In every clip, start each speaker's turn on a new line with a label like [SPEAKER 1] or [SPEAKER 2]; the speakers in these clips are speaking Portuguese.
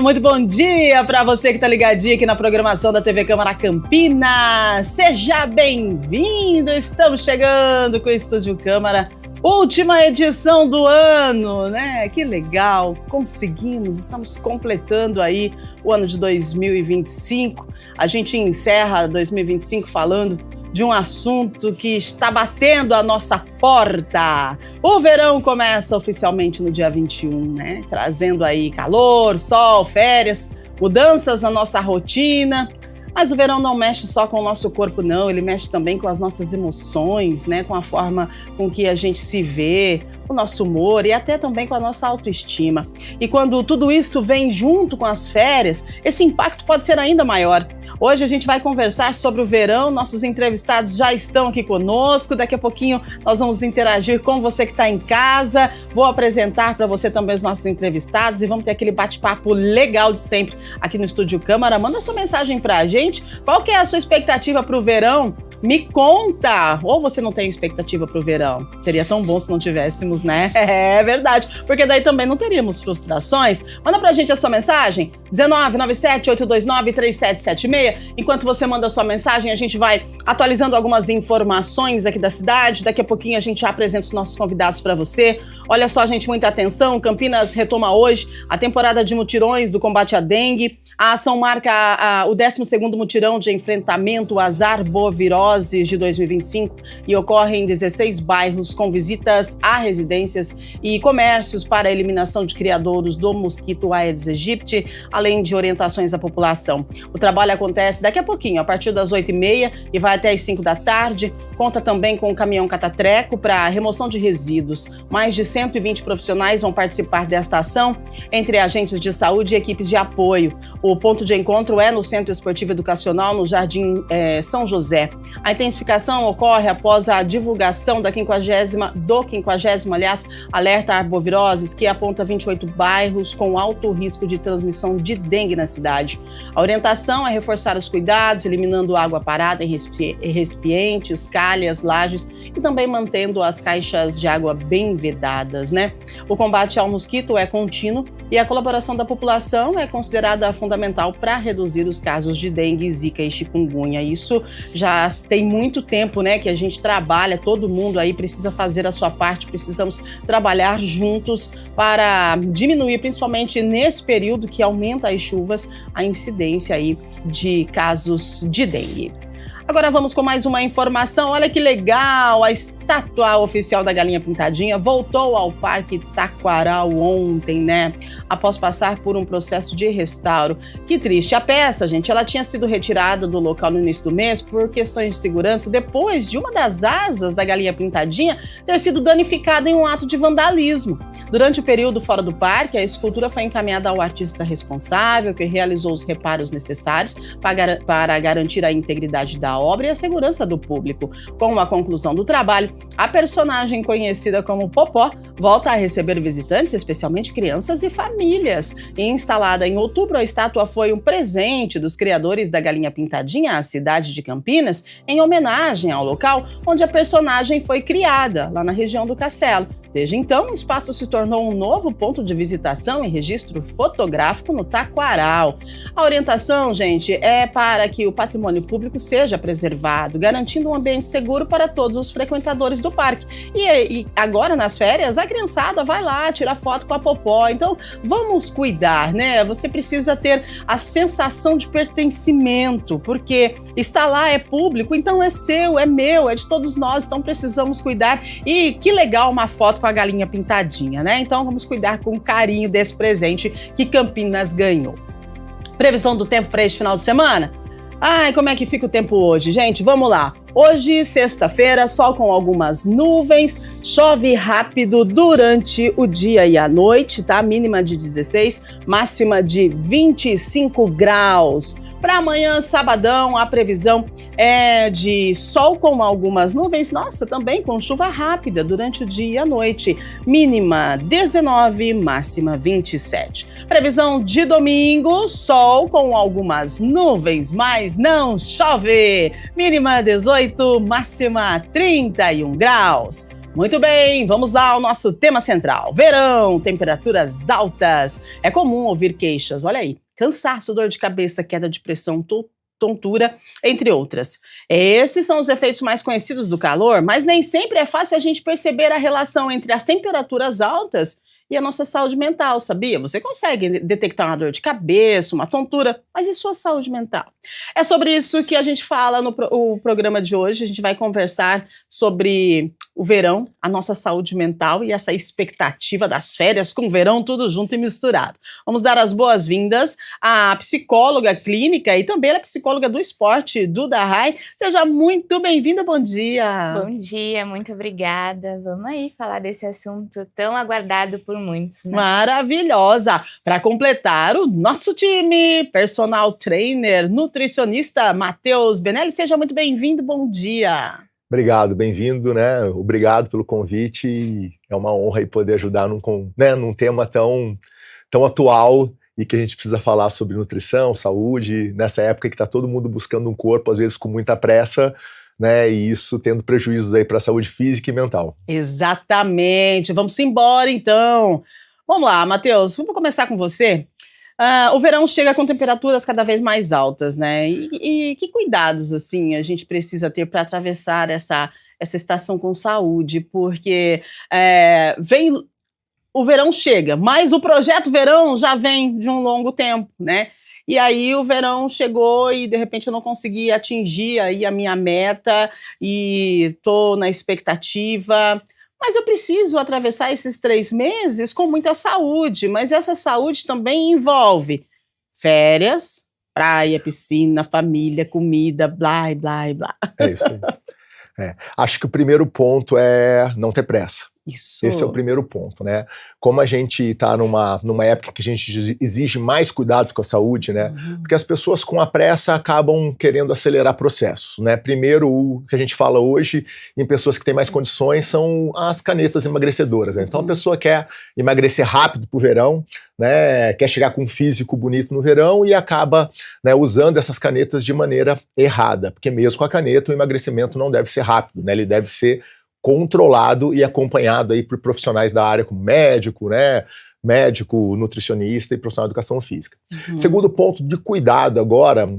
[SPEAKER 1] Muito bom dia para você que está ligadinho aqui na programação da TV Câmara Campinas. Seja bem-vindo, estamos chegando com o Estúdio Câmara, última edição do ano, né? Que legal, conseguimos, estamos completando aí o ano de 2025. A gente encerra 2025 falando de um assunto que está batendo a nossa porta. O verão começa oficialmente no dia 21, né? Trazendo aí calor, sol, férias, mudanças na nossa rotina. Mas o verão não mexe só com o nosso corpo, não. Ele mexe também com as nossas emoções, né? Com a forma com que a gente se vê, o nosso humor e até também com a nossa autoestima. E quando tudo isso vem junto com as férias, esse impacto pode ser ainda maior. Hoje a gente vai conversar sobre o verão, nossos entrevistados já estão aqui conosco, daqui a pouquinho nós vamos interagir com você que está em casa, vou apresentar para você também os nossos entrevistados e vamos ter aquele bate-papo legal de sempre aqui no Estúdio Câmara. Manda sua mensagem para a gente, qual que é a sua expectativa para o verão? Me conta! Ou você não tem expectativa para o verão? Seria tão bom se não tivéssemos, né? É verdade, porque daí também não teríamos frustrações. Manda pra gente a sua mensagem, 1997-829-3776. Enquanto você manda a sua mensagem, a gente vai atualizando algumas informações aqui da cidade. Daqui a pouquinho a gente já apresenta os nossos convidados para você. Olha só, gente, muita atenção. Campinas retoma hoje a temporada de mutirões do combate à dengue. A ação marca o 12º mutirão de enfrentamento às arboviroses de 2025 e ocorre em 16 bairros com visitas a residências e comércios para a eliminação de criadouros do mosquito Aedes aegypti, além de orientações à população. O trabalho acontece daqui a pouquinho, a partir das 8h30 e vai até as 5 da tarde. Conta também com o caminhão catatreco para remoção de resíduos. Mais de 120 profissionais vão participar desta ação, entre agentes de saúde e equipes de apoio. O ponto de encontro é no Centro Esportivo Educacional, no Jardim São José. A intensificação ocorre após a divulgação do 50º, alerta arboviroses, que aponta 28 bairros com alto risco de transmissão de dengue na cidade. A orientação é reforçar os cuidados, eliminando água parada em recipientes, calhas, lajes e também mantendo as caixas de água bem vedadas, né? O combate ao mosquito é contínuo e a colaboração da população é considerada fundamental para reduzir os casos de dengue, zika e chikungunya. Isso já tem muito tempo, né, que a gente trabalha, todo mundo aí precisa fazer a sua parte, precisamos trabalhar juntos para diminuir, principalmente nesse período que aumenta as chuvas, a incidência aí de casos de dengue. Agora vamos com mais uma informação. Olha que legal, a estátua oficial da Galinha Pintadinha voltou ao Parque Taquaral ontem, né? Após passar por um processo de restauro. Que triste. A peça, gente, ela tinha sido retirada do local no início do mês por questões de segurança, depois de uma das asas da Galinha Pintadinha ter sido danificada em um ato de vandalismo. Durante o período fora do parque, a escultura foi encaminhada ao artista responsável, que realizou os reparos necessários para garantir a integridade da obra e a segurança do público. Com a conclusão do trabalho, a personagem conhecida como Popó volta a receber visitantes, especialmente crianças e famílias. E instalada em outubro, a estátua foi um presente dos criadores da Galinha Pintadinha à cidade de Campinas, em homenagem ao local onde a personagem foi criada, lá na região do Castelo. Desde então, o espaço se tornou um novo ponto de visitação e registro fotográfico no Taquaral. A orientação, gente, é para que o patrimônio público seja preservado, garantindo um ambiente seguro para todos os frequentadores do parque. E agora, nas férias, a criançada vai lá tirar foto com a Popó. Então, vamos cuidar, né? Você precisa ter a sensação de pertencimento, porque está lá, é público, então é seu, é meu, é de todos nós, então precisamos cuidar. E que legal uma foto com a Galinha Pintadinha, né? Então vamos cuidar com carinho desse presente que Campinas ganhou. Previsão do tempo para este final de semana? Ai, como é que fica o tempo hoje, gente? Vamos lá. Hoje, sexta-feira, sol com algumas nuvens, chove rápido durante o dia e a noite, tá? Mínima de 16, máxima de 25 graus. Para amanhã, sabadão, a previsão é de sol com algumas nuvens, nossa, também com chuva rápida durante o dia e a noite. Mínima 19, máxima 27. Previsão de domingo, sol com algumas nuvens, mas não chove. Mínima 18, máxima 31 graus. Muito bem, vamos lá ao nosso tema central. Verão, temperaturas altas. É comum ouvir queixas, olha aí, cansaço, dor de cabeça, queda de pressão, tontura, entre outras. Esses são os efeitos mais conhecidos do calor, mas nem sempre é fácil a gente perceber a relação entre as temperaturas altas e a nossa saúde mental, sabia? Você consegue detectar uma dor de cabeça, uma tontura, mas e sua saúde mental? É sobre isso que a gente fala no programa de hoje. A gente vai conversar sobre o verão, a nossa saúde mental e essa expectativa das férias com o verão tudo junto e misturado. Vamos dar as boas-vindas à psicóloga clínica e também à psicóloga do esporte, Duda Rai. Seja muito bem-vinda, bom dia.
[SPEAKER 2] Bom dia, muito obrigada. Vamos aí falar desse assunto tão aguardado por muitos, né?
[SPEAKER 1] Maravilhosa! Para completar o nosso time, personal trainer, nutricionista Matheus Benelli, seja muito bem-vindo, bom dia.
[SPEAKER 3] Obrigado, bem-vindo, né? Obrigado pelo convite. É uma honra aí poder ajudar num tema tão atual e que a gente precisa falar sobre nutrição, saúde, nessa época que está todo mundo buscando um corpo, às vezes com muita pressa, né? E isso tendo prejuízos aí para a saúde física e mental.
[SPEAKER 1] Exatamente. Vamos embora, então. Vamos lá, Matheus, vou começar com você. O verão chega com temperaturas cada vez mais altas, né? E que cuidados, assim, a gente precisa ter para atravessar essa estação com saúde? Porque o verão chega, mas o projeto verão já vem de um longo tempo, né? E aí o verão chegou e de repente eu não consegui atingir aí a minha meta e tô na expectativa. Mas eu preciso atravessar esses 3 meses com muita saúde, mas essa saúde também envolve férias, praia, piscina, família, comida, blá, blá, blá.
[SPEAKER 3] É isso aí. Acho que o primeiro ponto é não ter pressa.
[SPEAKER 1] Isso.
[SPEAKER 3] Esse é o primeiro ponto, né? Como a gente está numa época que a gente exige mais cuidados com a saúde, né? Porque as pessoas com a pressa acabam querendo acelerar processos, né? Primeiro, o que a gente fala hoje em pessoas que têm mais condições são as canetas emagrecedoras, né? Então a pessoa quer emagrecer rápido pro verão, né? Quer chegar com um físico bonito no verão e acaba, né, usando essas canetas de maneira errada, porque mesmo com a caneta o emagrecimento não deve ser rápido, né? Ele deve ser controlado e acompanhado aí por profissionais da área como médico, né? Médico, nutricionista e profissional de educação física. Segundo ponto de cuidado agora,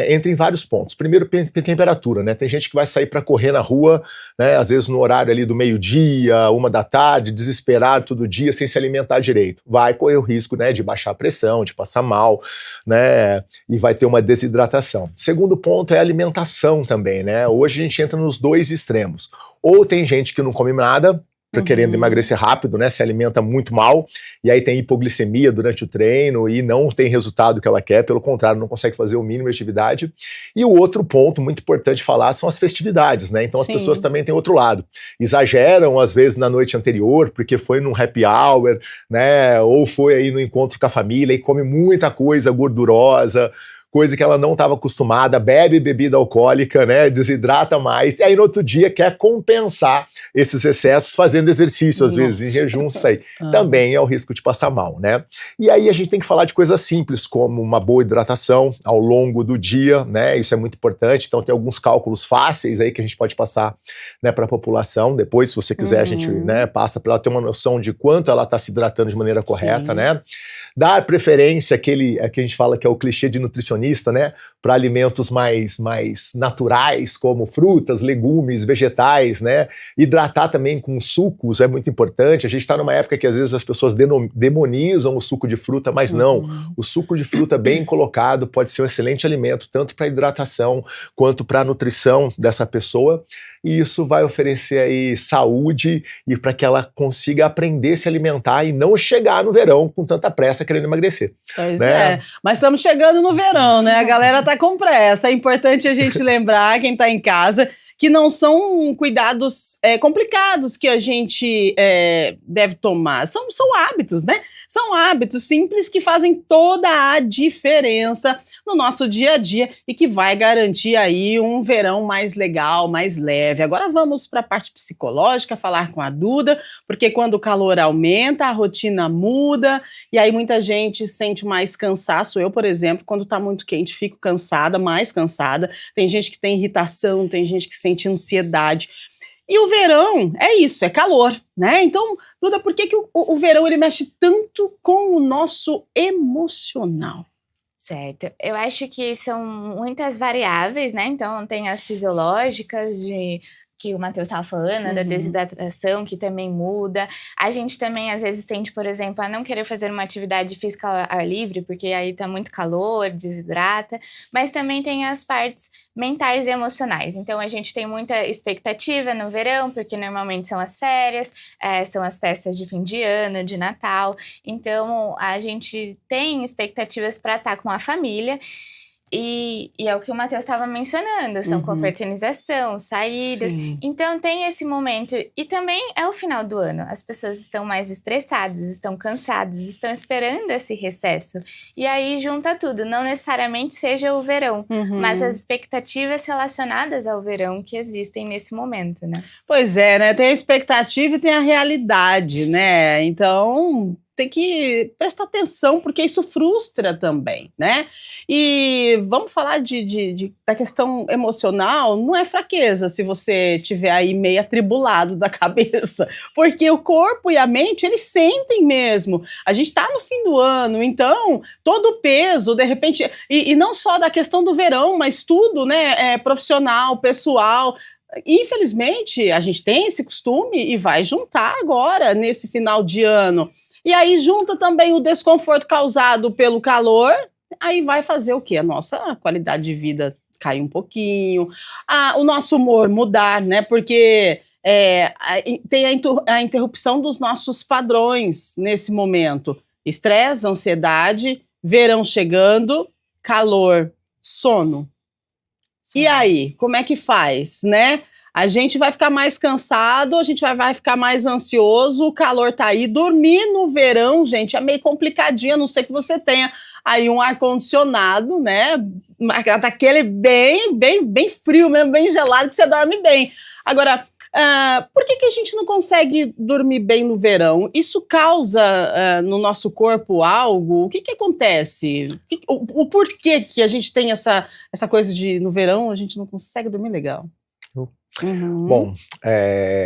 [SPEAKER 3] entra em vários pontos. Primeiro, tem temperatura, né? Tem gente que vai sair para correr na rua, né? Às vezes no horário ali do meio-dia, 1 da tarde, desesperado todo dia, sem se alimentar direito. Vai correr o risco, né, de baixar a pressão, de passar mal, né? E vai ter uma desidratação. Segundo ponto é a alimentação também, né? Hoje a gente entra nos 2 extremos. Ou tem gente que não come nada, querendo emagrecer rápido, né, se alimenta muito mal, e aí tem hipoglicemia durante o treino e não tem resultado que ela quer, pelo contrário, não consegue fazer o mínimo de atividade. E o outro ponto muito importante falar são as festividades, né? Então as pessoas também têm outro lado. Exageram, às vezes, na noite anterior, porque foi num happy hour, né, ou foi aí no encontro com a família e come muita coisa gordurosa, coisa que ela não estava acostumada, bebe bebida alcoólica, né, desidrata mais, e aí no outro dia quer compensar esses excessos fazendo exercício, às vezes em jejum, isso aí também é o risco de passar mal, né? E aí a gente tem que falar de coisas simples, como uma boa hidratação ao longo do dia, né, isso é muito importante. Então tem alguns cálculos fáceis aí que a gente pode passar, né, para a população, depois se você quiser a gente, né, passa para ela ter uma noção de quanto ela está se hidratando de maneira correta, né? Dar preferência àquele que a gente fala que é o clichê de nutricionista, né, para alimentos mais naturais, como frutas, legumes, vegetais, né? Hidratar também com sucos é muito importante. A gente está numa época que às vezes as pessoas demonizam o suco de fruta, mas não. O suco de fruta bem colocado pode ser um excelente alimento, tanto para hidratação quanto para a nutrição dessa pessoa. E isso vai oferecer aí saúde e para que ela consiga aprender a se alimentar e não chegar no verão com tanta pressa querendo emagrecer.
[SPEAKER 1] Pois é, mas estamos chegando no verão, né? A galera tá com pressa. É importante a gente lembrar, quem tá em casa, que não são cuidados complicados que a gente deve tomar. São hábitos, né? São hábitos simples que fazem toda a diferença no nosso dia a dia e que vai garantir aí um verão mais legal, mais leve. Agora vamos para a parte psicológica, falar com a Duda, porque quando o calor aumenta, a rotina muda e aí muita gente sente mais cansaço. Eu, por exemplo, quando está muito quente, fico cansada, mais cansada. Tem gente que tem irritação, tem gente que sente ansiedade. E o verão é isso, é calor, né? Então, Duda, por que o verão ele mexe tanto com o nosso emocional?
[SPEAKER 2] Certo. Eu acho que são muitas variáveis, né? Então, tem as fisiológicas que o Matheus estava falando, da desidratação, que também muda. A gente também, às vezes, tende, por exemplo, a não querer fazer uma atividade física ao ar livre, porque aí tá muito calor, desidrata. Mas também tem as partes mentais e emocionais. Então, a gente tem muita expectativa no verão, porque normalmente são as férias, são as festas de fim de ano, de Natal. Então, a gente tem expectativas para estar com a família. E é o que o Matheus estava mencionando, são confraternização, saídas.
[SPEAKER 1] Sim.
[SPEAKER 2] Então tem esse momento. E também é o final do ano. As pessoas estão mais estressadas, estão cansadas, estão esperando esse recesso. E aí junta tudo. Não necessariamente seja o verão, mas as expectativas relacionadas ao verão que existem nesse momento, né?
[SPEAKER 1] Pois é, né? Tem a expectativa e tem a realidade, né? Então tem que prestar atenção, porque isso frustra também, né? E vamos falar da questão emocional, não é fraqueza se você tiver aí meio atribulado da cabeça, porque o corpo e a mente, eles sentem mesmo. A gente tá no fim do ano, então todo o peso, de repente, e não só da questão do verão, mas tudo, né, profissional, pessoal. Infelizmente, a gente tem esse costume e vai juntar agora, nesse final de ano. E aí junta também o desconforto causado pelo calor, aí vai fazer o quê? A nossa qualidade de vida cair um pouquinho, o nosso humor mudar, né? Porque tem a interrupção dos nossos padrões nesse momento. Estresse, ansiedade, verão chegando, calor, sono. E aí, como é que faz, né? A gente vai ficar mais cansado, a gente vai ficar mais ansioso, o calor tá aí. Dormir no verão, gente, é meio complicadinho, a não ser que você tenha aí um ar-condicionado, né? Daquele bem frio mesmo, bem gelado, que você dorme bem. Agora, por que a gente não consegue dormir bem no verão? Isso causa no nosso corpo algo? O que acontece? O porquê que a gente tem essa coisa de, no verão, a gente não consegue dormir legal?
[SPEAKER 3] Bom,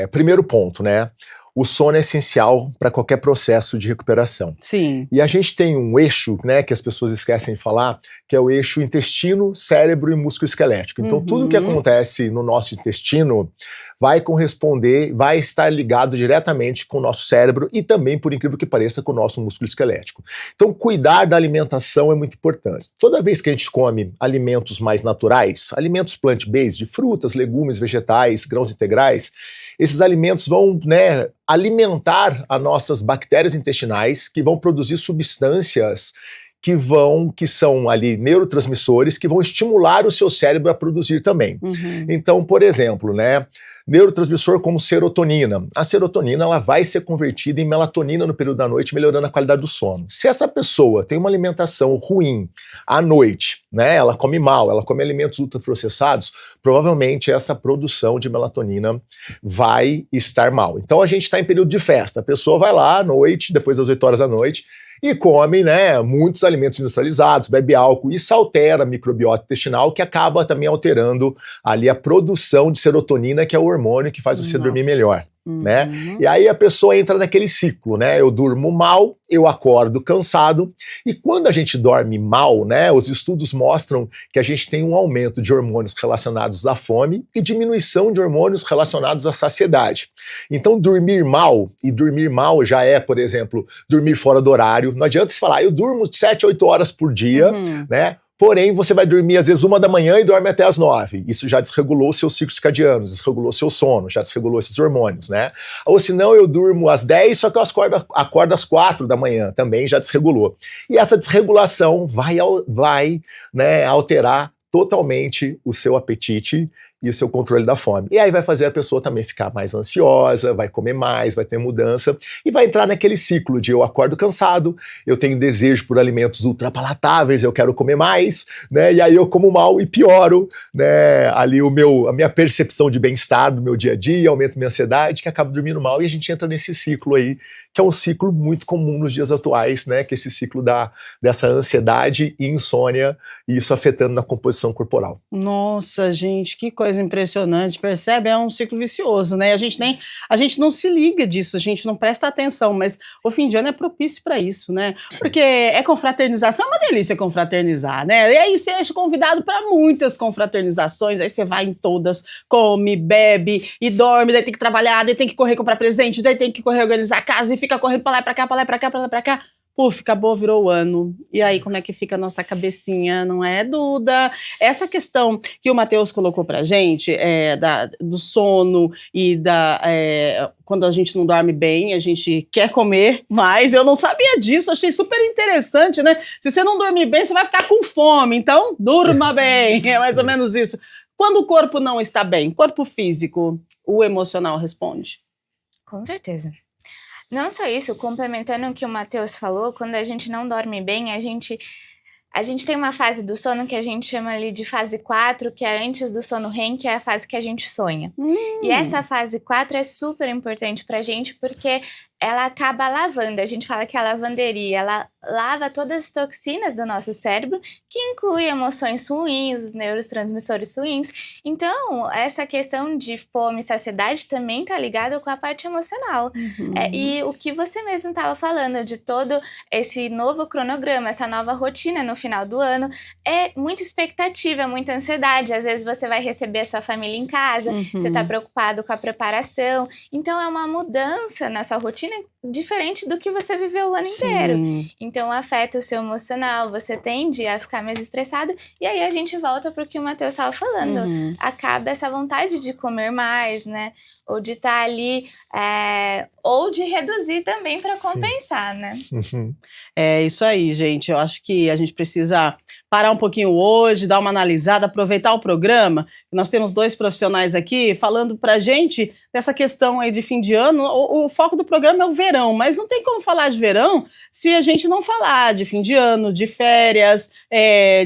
[SPEAKER 3] primeiro ponto, né? O sono é essencial para qualquer processo de recuperação.
[SPEAKER 1] Sim.
[SPEAKER 3] E a gente tem um eixo, né, que as pessoas esquecem de falar, que é o eixo intestino, cérebro e músculo esquelético. Então, tudo que acontece no nosso intestino vai corresponder, vai estar ligado diretamente com o nosso cérebro e também, por incrível que pareça, com o nosso músculo esquelético. Então, cuidar da alimentação é muito importante. Toda vez que a gente come alimentos mais naturais, alimentos plant-based, de frutas, legumes, vegetais, grãos integrais, esses alimentos vão, né, alimentar as nossas bactérias intestinais, que vão produzir substâncias que são ali neurotransmissores, que vão estimular o seu cérebro a produzir também. Então, por exemplo, né, neurotransmissor como serotonina. A serotonina ela vai ser convertida em melatonina no período da noite, melhorando a qualidade do sono. Se essa pessoa tem uma alimentação ruim à noite, né, ela come mal, ela come alimentos ultraprocessados, provavelmente essa produção de melatonina vai estar mal. Então a gente está em período de festa, a pessoa vai lá à noite, depois das 8 horas da noite, e come, né, muitos alimentos industrializados, bebe álcool, isso altera a microbiota intestinal, que acaba também alterando ali a produção de serotonina, que é o hormônio que faz você dormir melhor. Né? E aí a pessoa entra naquele ciclo, né? Eu durmo mal, eu acordo cansado, e quando a gente dorme mal, né, os estudos mostram que a gente tem um aumento de hormônios relacionados à fome e diminuição de hormônios relacionados à saciedade. Então dormir mal, e dormir mal já é, por exemplo, dormir fora do horário. Não adianta você falar, eu durmo 7, 8 horas por dia, né? Porém, você vai dormir às vezes 1 da manhã e dorme até às 9. Isso já desregulou os seus ciclos circadianos, desregulou seu sono, já desregulou esses hormônios, né? Ou se não, eu durmo às 10, só que eu acordo às 4 da manhã, também já desregulou. E essa desregulação vai, né, alterar totalmente o seu apetite e o seu controle da fome. E aí vai fazer a pessoa também ficar mais ansiosa, vai comer mais, vai ter mudança, e vai entrar naquele ciclo de eu acordo cansado, eu tenho desejo por alimentos ultrapalatáveis, eu quero comer mais, né? E aí eu como mal e pioro, né, ali a minha percepção de bem-estar do meu dia a dia, aumento minha ansiedade, que acaba dormindo mal, e a gente entra nesse ciclo aí, que é um ciclo muito comum nos dias atuais, né? Que é esse ciclo dessa ansiedade e insônia, e isso afetando na composição corporal.
[SPEAKER 1] Nossa, gente, que coisa coisa impressionante, percebe? É um ciclo vicioso, né? A gente não se liga disso, a gente não presta atenção, mas o fim de ano é propício para isso, né? Porque é confraternização, é uma delícia confraternizar, né? E aí você é convidado para muitas confraternizações, aí você vai em todas, come, bebe e dorme, daí tem que trabalhar, daí tem que correr comprar presente, daí tem que correr organizar a casa e fica correndo para lá e para cá, para lá e para cá, para lá e para cá. Puf, acabou, virou o ano. E aí, como é que fica a nossa cabecinha, não é, Duda? Essa questão que o Matheus colocou pra gente, do sono e quando a gente não dorme bem, a gente quer comer mais. Eu não sabia disso, achei super interessante, né? Se você não dormir bem, você vai ficar com fome. Então, durma bem, é mais ou menos isso. Quando o corpo não está bem, corpo físico, o emocional responde?
[SPEAKER 2] Com certeza. Não só isso, complementando o que o Matheus falou, quando a gente não dorme bem, a gente tem uma fase do sono que a gente chama ali de fase 4, que é antes do sono REM, que é a fase que a gente sonha. E essa fase 4 é super importante pra gente, porque ela acaba lavando. A gente fala que é a lavanderia, ela lava todas as toxinas do nosso cérebro, que inclui emoções ruins, os neurotransmissores ruins. Então, essa questão de fome e saciedade também tá ligada com a parte emocional. E o que você mesmo estava falando, de todo esse novo cronograma, essa nova rotina no final do ano, é muita expectativa, muita ansiedade. Às vezes você vai receber a sua família em casa, você tá preocupado com a preparação. Então, é uma mudança na sua rotina diferente do que você viveu o ano inteiro. Então afeta o seu emocional, você tende a ficar mais estressado, e aí a gente volta para o que o Matheus estava falando. Acaba essa vontade de comer mais, né? Ou de estar ali, ou de reduzir também para compensar, né?
[SPEAKER 1] É isso aí, gente. Eu acho que a gente precisa parar um pouquinho hoje, dar uma analisada, aproveitar o programa. Nós temos 2 profissionais aqui falando pra gente dessa questão aí de fim de ano. O foco do programa é o verão, mas não tem como falar de verão se a gente não falar de fim de ano, de férias,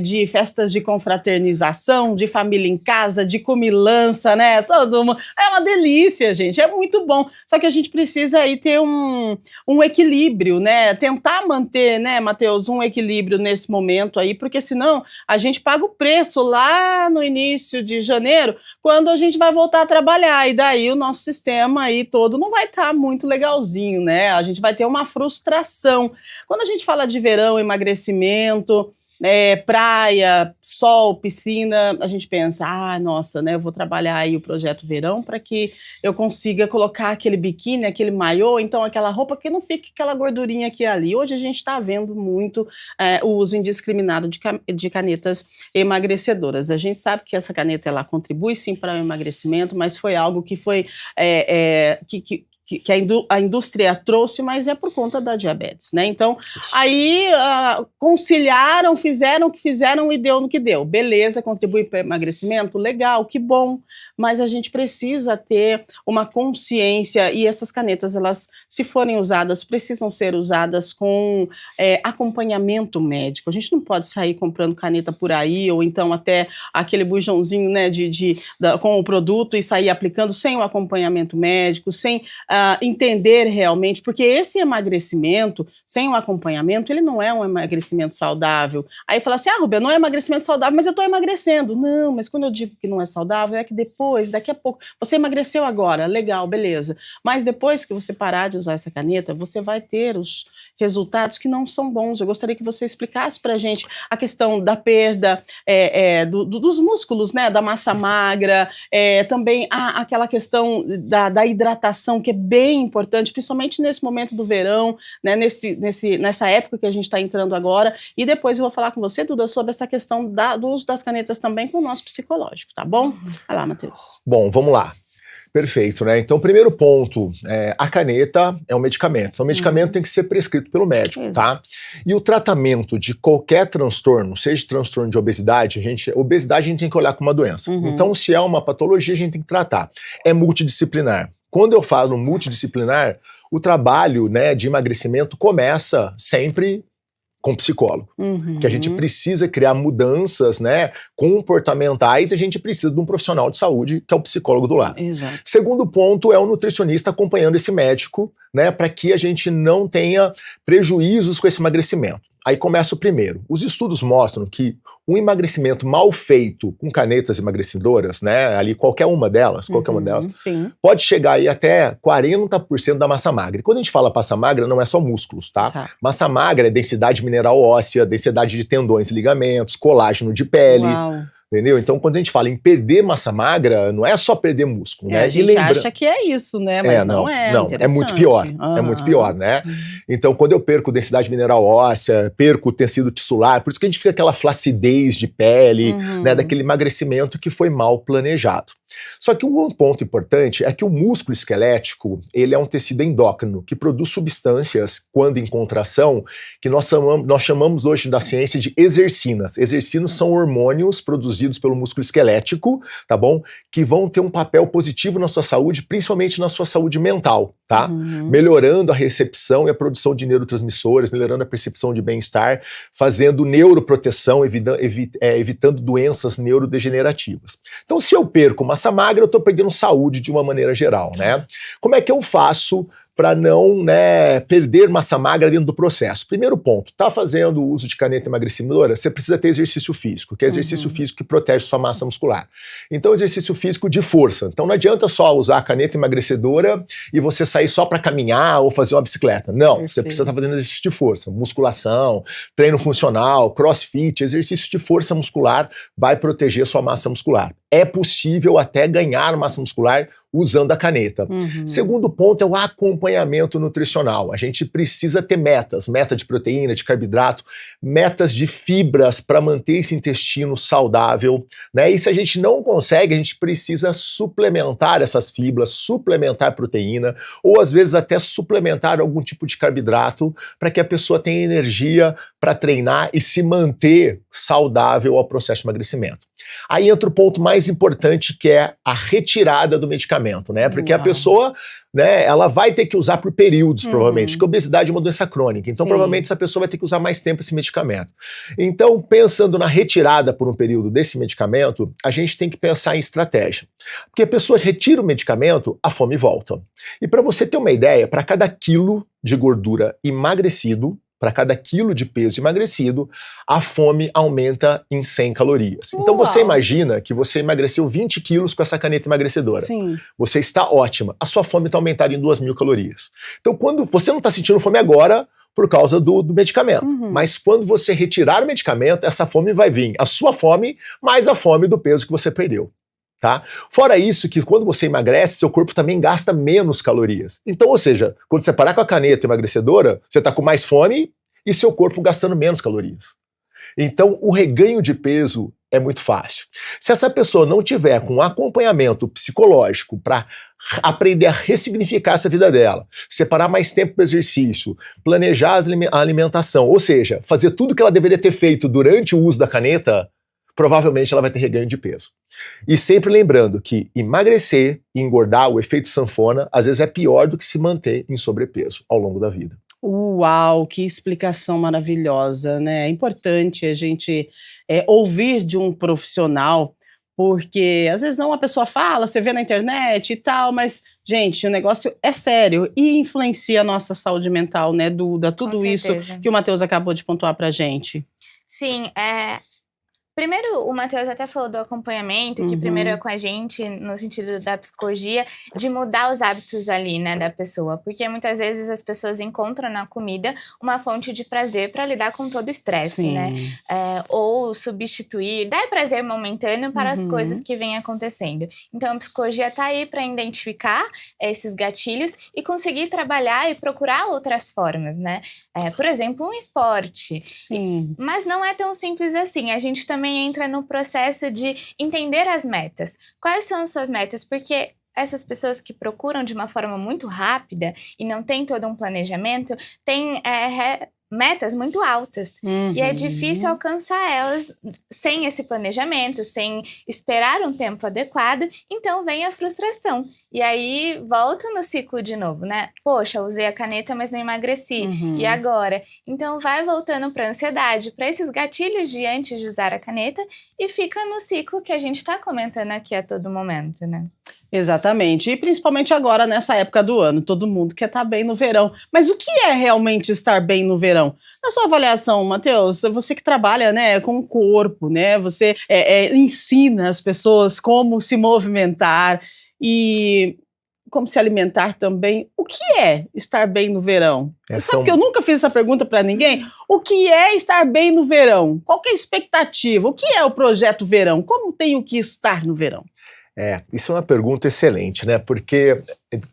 [SPEAKER 1] de festas de confraternização, de família em casa, de comilança, né? É uma delícia, gente. É muito bom. Só que a gente precisa aí ter um equilíbrio, né? Tentar manter, né, Matheus, um equilíbrio nesse momento aí, porque senão a gente paga o preço lá no início de janeiro, quando a gente vai voltar a trabalhar, e daí o nosso sistema aí todo não vai estar muito legalzinho, né? A gente vai ter uma frustração. Quando a gente fala de verão, emagrecimento, praia, sol, piscina, a gente pensa, nossa, né, eu vou trabalhar aí o projeto verão para que eu consiga colocar aquele biquíni, aquele maiô, então aquela roupa que não fique aquela gordurinha aqui e ali. Hoje a gente está vendo muito o uso indiscriminado de canetas emagrecedoras. A gente sabe que essa caneta ela contribui sim para o emagrecimento, mas foi algo que foi que a indústria trouxe, mas é por conta da diabetes, né? Então, aí conciliaram, fizeram o que fizeram e deu no que deu. Beleza, contribui para o emagrecimento, legal, que bom, mas a gente precisa ter uma consciência, e essas canetas, elas, se forem usadas, precisam ser usadas com acompanhamento médico. A gente não pode sair comprando caneta por aí, ou então até aquele bujãozinho, né, com o produto e sair aplicando sem o acompanhamento médico, sem entender realmente, porque esse emagrecimento sem o acompanhamento, ele não é um emagrecimento saudável. Aí fala assim, Rubia, não é emagrecimento saudável, mas eu estou emagrecendo. Não, mas quando eu digo que não é saudável, é que depois, daqui a pouco, você emagreceu agora, legal, beleza, mas depois que você parar de usar essa caneta, você vai ter os resultados que não são bons. Eu gostaria que você explicasse pra gente a questão da perda dos músculos, né, da massa magra, também aquela questão da hidratação, que é bem importante, principalmente nesse momento do verão, né, nessa época que a gente está entrando agora, e depois eu vou falar com você, Duda, sobre essa questão do uso das canetas também com o nosso psicológico, tá bom? Vai lá, Matheus.
[SPEAKER 3] Bom, vamos lá. Perfeito, né? Então, primeiro ponto, a caneta é um medicamento. Então, o medicamento tem que ser prescrito pelo médico, tá? E o tratamento de qualquer transtorno, seja transtorno de obesidade, obesidade a gente tem que olhar como uma doença. Então, se é uma patologia, a gente tem que tratar. É multidisciplinar. Quando eu falo multidisciplinar, o trabalho, né, de emagrecimento começa sempre com psicólogo. Que a gente precisa criar mudanças, né, comportamentais, e a gente precisa de um profissional de saúde, que é o psicólogo do lado.
[SPEAKER 1] Exato.
[SPEAKER 3] Segundo ponto é o nutricionista acompanhando esse médico, né, para que a gente não tenha prejuízos com esse emagrecimento. Aí começa o primeiro. Os estudos mostram que um emagrecimento mal feito com canetas emagrecedoras, né, ali qualquer uma delas,
[SPEAKER 1] Sim.
[SPEAKER 3] pode chegar aí até 40% da massa magra. E quando a gente fala massa magra, não é só músculos, tá?
[SPEAKER 1] Tá.
[SPEAKER 3] Massa magra é densidade mineral óssea, densidade de tendões e ligamentos, colágeno de pele.
[SPEAKER 1] Uau.
[SPEAKER 3] Entendeu? Então, quando a gente fala em perder massa magra, não é só perder músculo, né?
[SPEAKER 1] A gente acha que é isso, né? Mas não é.
[SPEAKER 3] Não, é muito pior. É muito pior, né? Então, quando eu perco densidade mineral óssea, perco tecido tissular, por isso que a gente fica aquela flacidez de pele, né? Daquele emagrecimento que foi mal planejado. Só que um outro ponto importante é que o músculo esquelético, ele é um tecido endócrino que produz substâncias, quando em contração, que nós chamamos hoje da ciência de exercinas. Exercinas são hormônios produzidos pelo músculo esquelético, tá bom? Que vão ter um papel positivo na sua saúde, principalmente na sua saúde mental, tá? Melhorando a recepção e a produção de neurotransmissores, melhorando a percepção de bem-estar, fazendo neuroproteção, evitando doenças neurodegenerativas. Então, se eu perco massa magra, eu estou perdendo saúde de uma maneira geral, né? Como é que eu faço para não, né, perder massa magra dentro do processo? Primeiro ponto, tá fazendo uso de caneta emagrecedora, você precisa ter exercício físico, que é exercício físico que protege sua massa muscular. Então, exercício físico de força. Então, não adianta só usar a caneta emagrecedora e você sair só para caminhar ou fazer uma bicicleta. Não, você precisa estar fazendo exercício de força, musculação, treino funcional, crossfit, exercício de força muscular vai proteger sua massa muscular. É possível até ganhar massa muscular usando a caneta. Segundo ponto é o acompanhamento nutricional. A gente precisa ter metas, meta de proteína, de carboidrato, metas de fibras para manter esse intestino saudável, né? E se a gente não consegue, a gente precisa suplementar essas fibras, suplementar proteína, ou às vezes até suplementar algum tipo de carboidrato para que a pessoa tenha energia para treinar e se manter saudável ao processo de emagrecimento. Aí entra o ponto mais importante, que é a retirada do medicamento, né? Porque a pessoa, né, ela vai ter que usar por períodos, provavelmente, porque a obesidade é uma doença crônica. Então, provavelmente, essa pessoa vai ter que usar mais tempo esse medicamento. Então, pensando na retirada por um período desse medicamento, a gente tem que pensar em estratégia. Porque a pessoa retira o medicamento, a fome volta. E para você ter uma ideia, para cada quilo de gordura emagrecido, para cada quilo de peso emagrecido, a fome aumenta em 100 calorias. Então você imagina que você emagreceu 20 quilos com essa caneta emagrecedora.
[SPEAKER 1] Sim.
[SPEAKER 3] Você está ótima. A sua fome está aumentada em 2.000 calorias. Então quando você não está sentindo fome agora, por causa do medicamento. Mas quando você retirar o medicamento, essa fome vai vir. A sua fome mais a fome do peso que você perdeu. Tá? Fora isso, que quando você emagrece, seu corpo também gasta menos calorias. Então, ou seja, quando você parar com a caneta emagrecedora, você está com mais fome e seu corpo gastando menos calorias. Então, o reganho de peso é muito fácil. Se essa pessoa não tiver com acompanhamento psicológico para aprender a ressignificar essa vida dela, separar mais tempo para exercício, planejar a alimentação, ou seja, fazer tudo que ela deveria ter feito durante o uso da caneta, provavelmente ela vai ter reganho de peso. E sempre lembrando que emagrecer e engordar, o efeito sanfona, às vezes é pior do que se manter em sobrepeso ao longo da vida.
[SPEAKER 1] Uau, que explicação maravilhosa, né? É importante a gente ouvir de um profissional, porque às vezes uma pessoa fala, você vê na internet e tal, mas, gente, o negócio é sério e influencia a nossa saúde mental, né, Duda? Tudo isso que o Matheus acabou de pontuar pra gente.
[SPEAKER 2] Sim, primeiro, o Matheus até falou do acompanhamento, que primeiro é com a gente, no sentido da psicologia, de mudar os hábitos ali, né, da pessoa. Porque muitas vezes as pessoas encontram na comida uma fonte de prazer para lidar com todo o estresse, né? Ou substituir, dar prazer momentâneo para as coisas que vêm acontecendo. Então, a psicologia está aí para identificar esses gatilhos e conseguir trabalhar e procurar outras formas, né? Por exemplo, um esporte.
[SPEAKER 1] Sim.
[SPEAKER 2] Mas não é tão simples assim. A gente também entra no processo de entender as metas. Quais são as suas metas? Porque essas pessoas que procuram de uma forma muito rápida e não tem todo um planejamento, têm metas muito altas. E é difícil alcançar elas sem esse planejamento, sem esperar um tempo adequado. Então vem a frustração. E aí volta no ciclo de novo, né? Poxa, usei a caneta, mas não emagreci. E agora? Então vai voltando para a ansiedade, para esses gatilhos de antes de usar a caneta e fica no ciclo que a gente está comentando aqui a todo momento, né?
[SPEAKER 1] Exatamente, e principalmente agora nessa época do ano, todo mundo quer estar bem no verão. Mas o que é realmente estar bem no verão? verão. Na sua avaliação, Matheus, você que trabalha, né, com o corpo, né, você ensina as pessoas como se movimentar e como se alimentar também. O que é estar bem no verão? Sabe que eu nunca fiz essa pergunta para ninguém? O que é estar bem no verão? Qual que é a expectativa? O que é o projeto verão? Como tenho que estar no verão?
[SPEAKER 3] Isso é uma pergunta excelente, né? Porque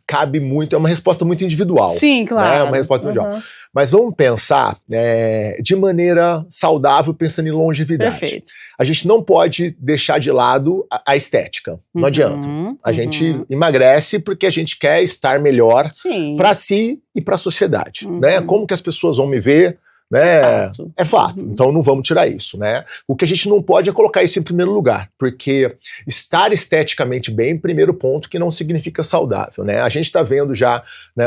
[SPEAKER 3] cabe muito, é uma resposta muito individual.
[SPEAKER 1] Sim, claro.
[SPEAKER 3] Né? É uma resposta individual. Mas vamos pensar de maneira saudável, pensando em longevidade.
[SPEAKER 1] Perfeito.
[SPEAKER 3] A gente não pode deixar de lado a estética. Não adianta. A gente emagrece porque a gente quer estar melhor para si e para a sociedade. Né? Como que as pessoas vão me ver? Né? É fato. Então não vamos tirar isso, né? O que a gente não pode é colocar isso em primeiro lugar, porque estar esteticamente bem, primeiro ponto, que não significa saudável, né? A gente está vendo já, né,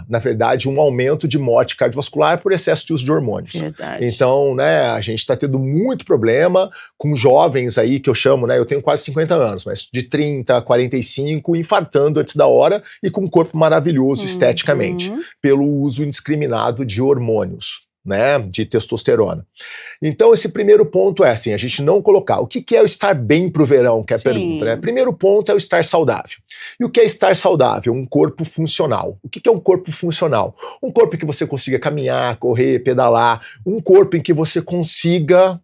[SPEAKER 3] na verdade, um aumento de morte cardiovascular por excesso de uso de hormônios.
[SPEAKER 1] Verdade.
[SPEAKER 3] Então, né, a gente está tendo muito problema com jovens aí, que eu chamo, né, eu tenho quase 50 anos, mas de 30 a 45, infartando antes da hora e com um corpo maravilhoso esteticamente, pelo uso indiscriminado de hormônios. Né, de testosterona. Então esse primeiro ponto é assim, a gente não colocar o que é o estar bem pro verão, que é a pergunta, né? Primeiro ponto é o estar saudável. E o que é estar saudável? Um corpo funcional. O que é um corpo funcional? Um corpo em que você consiga caminhar, correr, pedalar, um corpo em que você consiga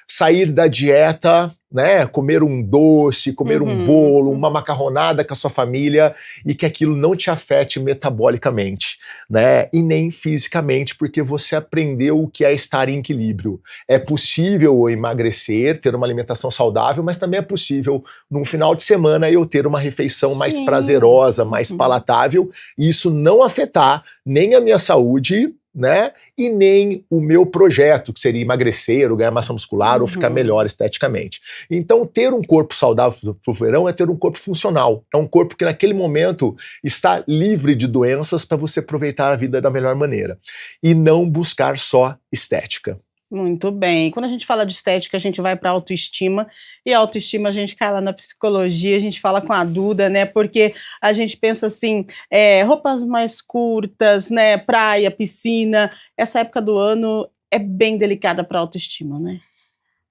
[SPEAKER 3] sair da dieta, né, comer um doce, comer um bolo, uma macarronada com a sua família e que aquilo não te afete metabolicamente, né, e nem fisicamente, porque você aprendeu o que é estar em equilíbrio. É possível emagrecer, ter uma alimentação saudável, mas também é possível, num final de semana, eu ter uma refeição mais prazerosa, mais palatável, e isso não afetar nem a minha saúde, né, e nem o meu projeto, que seria emagrecer, ou ganhar massa muscular, ou ficar melhor esteticamente. Então, ter um corpo saudável pro verão é ter um corpo funcional. É um corpo que naquele momento está livre de doenças para você aproveitar a vida da melhor maneira. E não buscar só estética.
[SPEAKER 1] Muito bem. Quando a gente fala de estética, a gente vai para autoestima, e a autoestima a gente cai lá na psicologia, a gente fala com a Duda, né, porque a gente pensa assim, roupas mais curtas, né, praia, piscina, essa época do ano é bem delicada para a autoestima, né?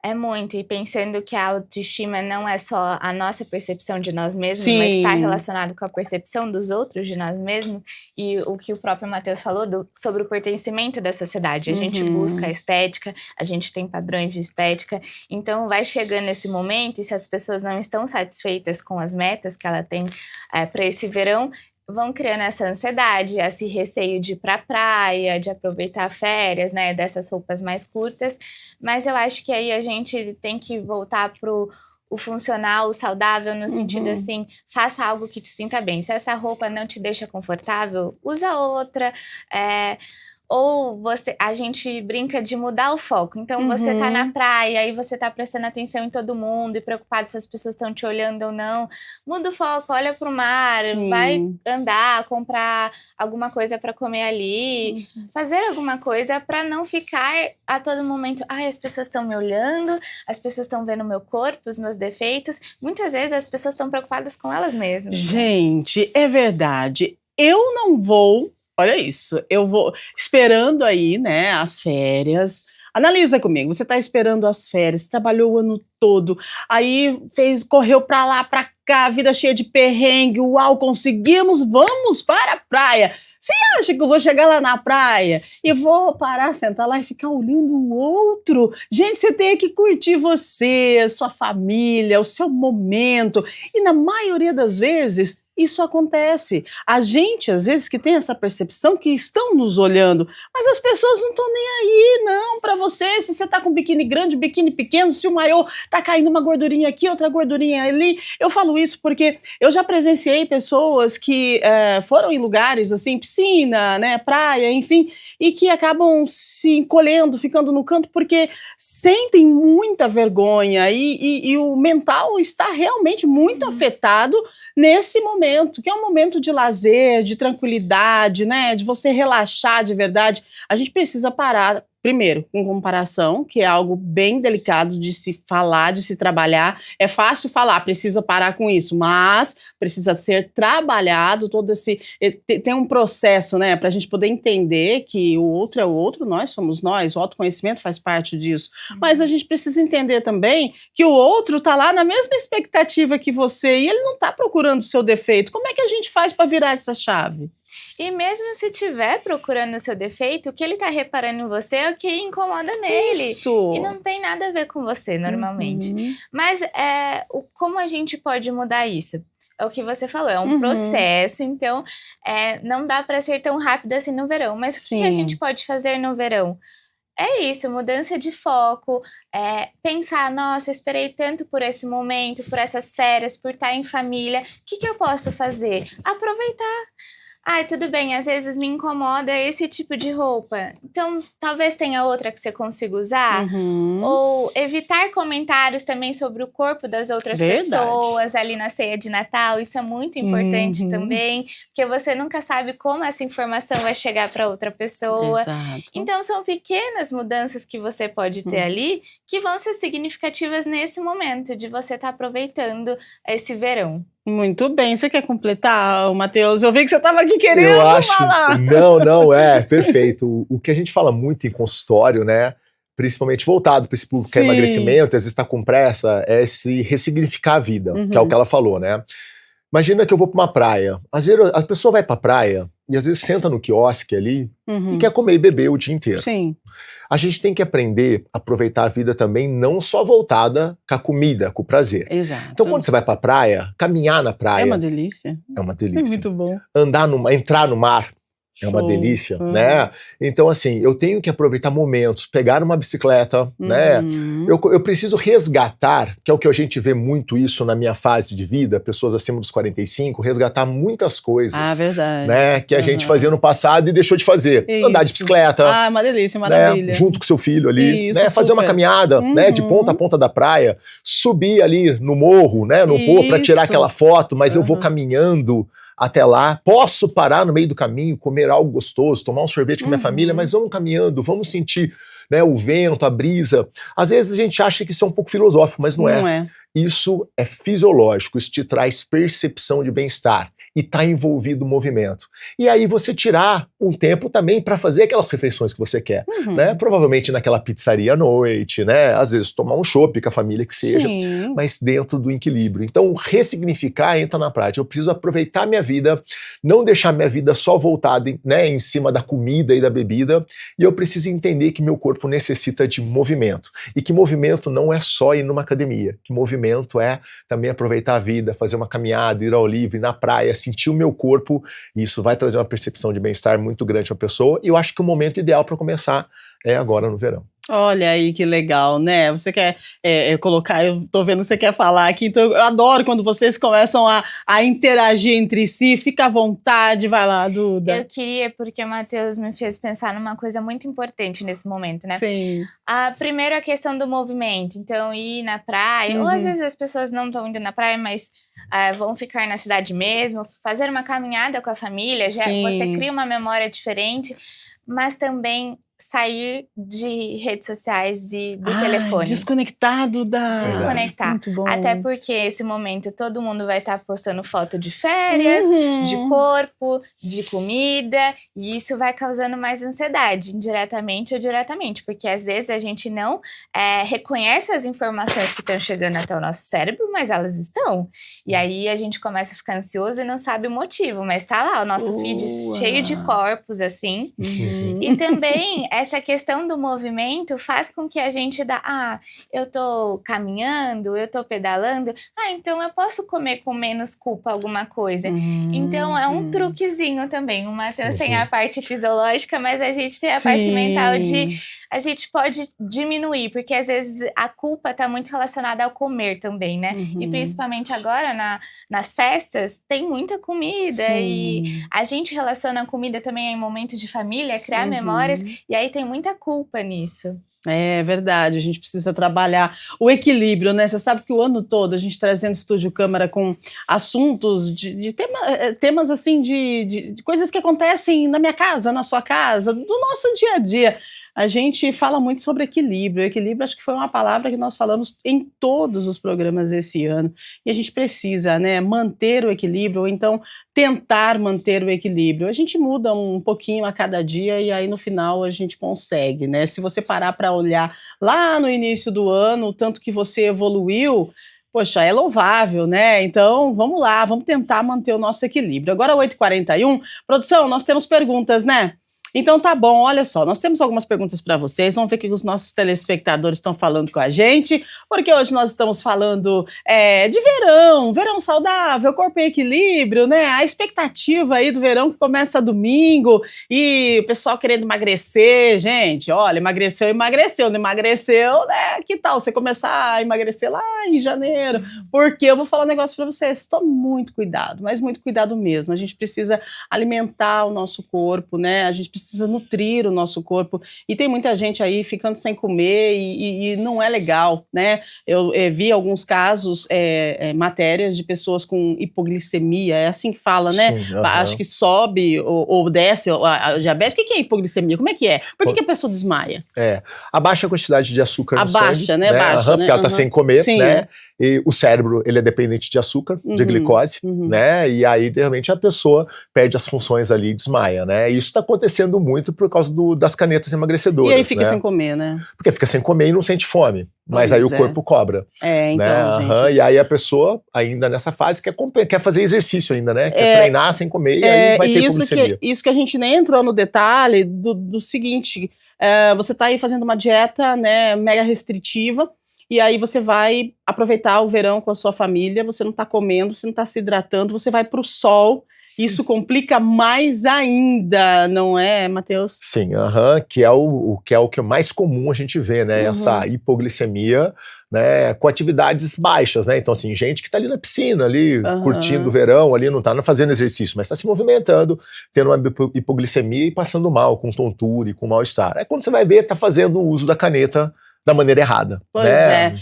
[SPEAKER 2] É muito, e pensando que a autoestima não é só a nossa percepção de nós mesmos, mas está relacionado com a percepção dos outros de nós mesmos, e o que o próprio Matheus falou sobre o pertencimento da sociedade. A gente busca a estética, a gente tem padrões de estética, então vai chegando esse momento, e se as pessoas não estão satisfeitas com as metas que ela tem para esse verão, vão criando essa ansiedade, esse receio de ir pra praia, de aproveitar férias, né, dessas roupas mais curtas. Mas eu acho que aí a gente tem que voltar pro o funcional, o saudável, no sentido assim, faça algo que te sinta bem. Se essa roupa não te deixa confortável, usa outra. Ou a gente brinca de mudar o foco. Então, você tá na praia e você tá prestando atenção em todo mundo e preocupado se as pessoas estão te olhando ou não. Muda o foco, olha pro mar, vai andar, comprar alguma coisa para comer ali, fazer alguma coisa para não ficar a todo momento, as pessoas estão me olhando, as pessoas estão vendo o meu corpo, os meus defeitos. Muitas vezes as pessoas estão preocupadas com elas mesmas.
[SPEAKER 1] Gente, é verdade. Eu não vou... Olha isso, eu vou esperando aí, né, as férias. Analisa comigo, você tá esperando as férias, trabalhou o ano todo, aí correu pra lá, pra cá, vida cheia de perrengue, uau, conseguimos, vamos para a praia. Você acha que eu vou chegar lá na praia e vou parar, sentar lá e ficar olhando o outro? Gente, você tem que curtir você, sua família, o seu momento. E na maioria das vezes, isso acontece. A gente, às vezes, que tem essa percepção que estão nos olhando, mas as pessoas não estão nem aí, não, pra você. Se você tá com biquíni grande, biquíni pequeno, se o maiô tá caindo uma gordurinha aqui, outra gordurinha ali. Eu falo isso porque eu já presenciei pessoas que foram em lugares, assim, piscina, né, praia, enfim, e que acabam se encolhendo, ficando no canto, porque sentem muita vergonha e o mental está realmente muito afetado nesse momento, que é um momento de lazer, de tranquilidade, né, de você relaxar de verdade. A gente precisa parar primeiro, com comparação, que é algo bem delicado de se falar, de se trabalhar. É fácil falar, precisa parar com isso, mas precisa ser trabalhado, todo esse... Tem um processo, né, para a gente poder entender que o outro é o outro, nós somos nós, o autoconhecimento faz parte disso. Mas a gente precisa entender também que o outro está lá na mesma expectativa que você e ele não está procurando o seu defeito. Como é que a gente faz para virar essa chave?
[SPEAKER 2] E mesmo se estiver procurando o seu defeito, o que ele tá reparando em você é o que incomoda nele.
[SPEAKER 1] Isso!
[SPEAKER 2] E não tem nada a ver com você, normalmente. Mas como a gente pode mudar isso? É o que você falou, é um processo, então não dá para ser tão rápido assim no verão. Mas o que a gente pode fazer no verão? É isso, mudança de foco, pensar, nossa, esperei tanto por esse momento, por essas férias, por estar em família, o que eu posso fazer? Aproveitar. Ai, tudo bem, às vezes me incomoda esse tipo de roupa. Então, talvez tenha outra que você consiga usar. Ou evitar comentários também sobre o corpo das outras pessoas ali na ceia de Natal. Isso é muito importante também, porque você nunca sabe como essa informação vai chegar para outra pessoa.
[SPEAKER 1] Exato.
[SPEAKER 2] Então, são pequenas mudanças que você pode ter ali que vão ser significativas nesse momento de você estar aproveitando esse verão.
[SPEAKER 1] Muito bem, você quer completar, Matheus? Eu vi que você estava aqui querendo
[SPEAKER 3] Eu acho,
[SPEAKER 1] falar.
[SPEAKER 3] Não, perfeito. O que a gente fala muito em consultório, né, principalmente voltado para esse público que é emagrecimento, às vezes está com pressa, é se ressignificar a vida, que é o que ela falou, né? Imagina que eu vou para uma praia, às vezes a pessoa vai para a praia e às vezes senta no quiosque ali e quer comer e beber o dia inteiro.
[SPEAKER 1] Sim.
[SPEAKER 3] A gente tem que aprender a aproveitar a vida também, não só voltada com a comida, com o prazer.
[SPEAKER 1] Exato.
[SPEAKER 3] Então, quando você vai pra praia, caminhar na praia...
[SPEAKER 1] É uma delícia.
[SPEAKER 3] É uma delícia.
[SPEAKER 1] É muito bom.
[SPEAKER 3] Entrar no mar é uma delícia, né? Então, assim, eu tenho que aproveitar momentos, pegar uma bicicleta, né? Eu preciso resgatar, que é o que a gente vê muito isso na minha fase de vida, pessoas acima dos 45, resgatar muitas coisas.
[SPEAKER 1] Ah, verdade.
[SPEAKER 3] Né? Que a gente fazia no passado e deixou de fazer.
[SPEAKER 1] Isso.
[SPEAKER 3] Andar de bicicleta.
[SPEAKER 1] Ah, uma delícia, maravilha.
[SPEAKER 3] Né? Junto com seu filho ali,
[SPEAKER 1] Isso,
[SPEAKER 3] né? Fazer uma caminhada, né? De ponta a ponta da praia, subir ali no morro, né? No morro para tirar aquela foto, mas eu vou caminhando até lá, posso parar no meio do caminho, comer algo gostoso, tomar um sorvete com minha família, mas vamos caminhando, vamos sentir, né, o vento, a brisa. Às vezes a gente acha que isso é um pouco filosófico, mas não é. Isso é fisiológico, isso te traz percepção de bem-estar e está envolvido no movimento. E aí você tirar um tempo também para fazer aquelas refeições que você quer, né? Provavelmente naquela pizzaria à noite, né? Às vezes tomar um chopp com a família que seja, mas dentro do equilíbrio. Então, ressignificar entra na prática. Eu preciso aproveitar minha vida, não deixar minha vida só voltada, né, em cima da comida e da bebida, e eu preciso entender que meu corpo necessita de movimento. E que movimento não é só ir numa academia, que movimento é também aproveitar a vida, fazer uma caminhada, ir ao livre, ir na praia, sentir o meu corpo, e isso vai trazer uma percepção de bem-estar muito grande para a pessoa, e eu acho que o momento ideal para começar é agora no verão.
[SPEAKER 1] Olha aí que legal, né? Você quer colocar, eu tô vendo que você quer falar aqui, então eu adoro quando vocês começam a interagir entre si, fica à vontade, vai lá, Duda.
[SPEAKER 2] Eu queria, porque o Matheus me fez pensar numa coisa muito importante nesse momento, né?
[SPEAKER 1] Sim.
[SPEAKER 2] Primeiro a questão do movimento, então ir na praia, ou às vezes as pessoas não estão indo na praia, mas vão ficar na cidade mesmo, fazer uma caminhada com a família, já você cria uma memória diferente, mas também sair de redes sociais e do telefone.
[SPEAKER 1] Desconectado da...
[SPEAKER 2] Desconectar.
[SPEAKER 1] Muito bom.
[SPEAKER 2] Até porque esse momento todo mundo vai estar postando foto de férias, de corpo, de comida, e isso vai causando mais ansiedade, indiretamente ou diretamente, porque às vezes a gente não reconhece as informações que estão chegando até o nosso cérebro, mas elas estão. E aí a gente começa a ficar ansioso e não sabe o motivo, mas tá lá o nosso feed cheio de corpos, assim. E também essa questão do movimento faz com que a gente eu tô caminhando, eu tô pedalando, então eu posso comer com menos culpa alguma coisa. Então é um truquezinho também. O Matheus tem a parte fisiológica, mas a gente tem a parte mental de... A gente pode diminuir, porque às vezes a culpa tá muito relacionada ao comer também, né? E principalmente agora, nas festas, tem muita comida e a gente relaciona a comida também em momentos de família, criar memórias, e aí tem muita culpa nisso.
[SPEAKER 1] É verdade, a gente precisa trabalhar o equilíbrio, né? Você sabe que o ano todo a gente trazendo Estúdio Câmara com assuntos de temas assim, de coisas que acontecem na minha casa, na sua casa, do nosso dia a dia. A gente fala muito sobre equilíbrio. Equilíbrio acho que foi uma palavra que nós falamos em todos os programas esse ano. E a gente precisa, né, manter o equilíbrio, ou então tentar manter o equilíbrio. A gente muda um pouquinho a cada dia e aí no final a gente consegue, né? Se você parar para olhar lá no início do ano, o tanto que você evoluiu, poxa, é louvável, né? Então, vamos lá, vamos tentar manter o nosso equilíbrio. Agora, 8h41, produção, nós temos perguntas, né? Então tá bom, olha só, nós temos algumas perguntas para vocês, vamos ver o que os nossos telespectadores estão falando com a gente, porque hoje nós estamos falando de verão saudável, corpo em equilíbrio, né? A expectativa aí do verão que começa domingo e o pessoal querendo emagrecer, gente, olha, emagreceu, não emagreceu, né? Que tal você começar a emagrecer lá em janeiro? Porque eu vou falar um negócio para vocês, tome muito cuidado, mas muito cuidado mesmo, a gente precisa alimentar o nosso corpo, né? A gente precisa nutrir o nosso corpo, e tem muita gente aí ficando sem comer e não é legal, né? Eu vi alguns casos, matérias de pessoas com hipoglicemia, é assim que fala, né?
[SPEAKER 3] Sim,
[SPEAKER 1] Acho que sobe ou desce a diabetes. O que é hipoglicemia? Como é que é? Por que a pessoa desmaia?
[SPEAKER 3] Abaixa a quantidade de açúcar no
[SPEAKER 1] Abaixa,
[SPEAKER 3] sangue,
[SPEAKER 1] né? Baixa, né?
[SPEAKER 3] Porque ela tá sem comer,
[SPEAKER 1] Sim.
[SPEAKER 3] né? E o cérebro, ele é dependente de açúcar, de glicose, né? E aí, realmente, a pessoa perde as funções ali e desmaia, né? E isso tá acontecendo muito por causa das canetas emagrecedoras,
[SPEAKER 1] E aí fica
[SPEAKER 3] né?
[SPEAKER 1] sem comer, né?
[SPEAKER 3] Porque fica sem comer e não sente fome. Mas aí o corpo cobra.
[SPEAKER 1] Então,
[SPEAKER 3] né?
[SPEAKER 1] gente.
[SPEAKER 3] E aí a pessoa, ainda nessa fase, quer fazer exercício ainda, né? Quer treinar sem comer e aí vai ter hipoglicemia.
[SPEAKER 1] Isso que a gente nem entrou no detalhe do seguinte, você tá aí fazendo uma dieta, né, mega restritiva, e aí você vai aproveitar o verão com a sua família, você não tá comendo, você não tá se hidratando, você vai pro sol. Isso complica mais ainda, não é, Matheus?
[SPEAKER 3] Sim, que é o que é mais comum a gente ver, né? Essa hipoglicemia, né? Com atividades baixas, né? Então, assim, gente que tá ali na piscina, ali, curtindo o verão, ali, não tá fazendo exercício, mas tá se movimentando, tendo uma hipoglicemia e passando mal, com tontura e com mal-estar. Aí quando você vai ver, tá fazendo o uso da caneta da maneira errada.
[SPEAKER 1] Pois
[SPEAKER 3] né?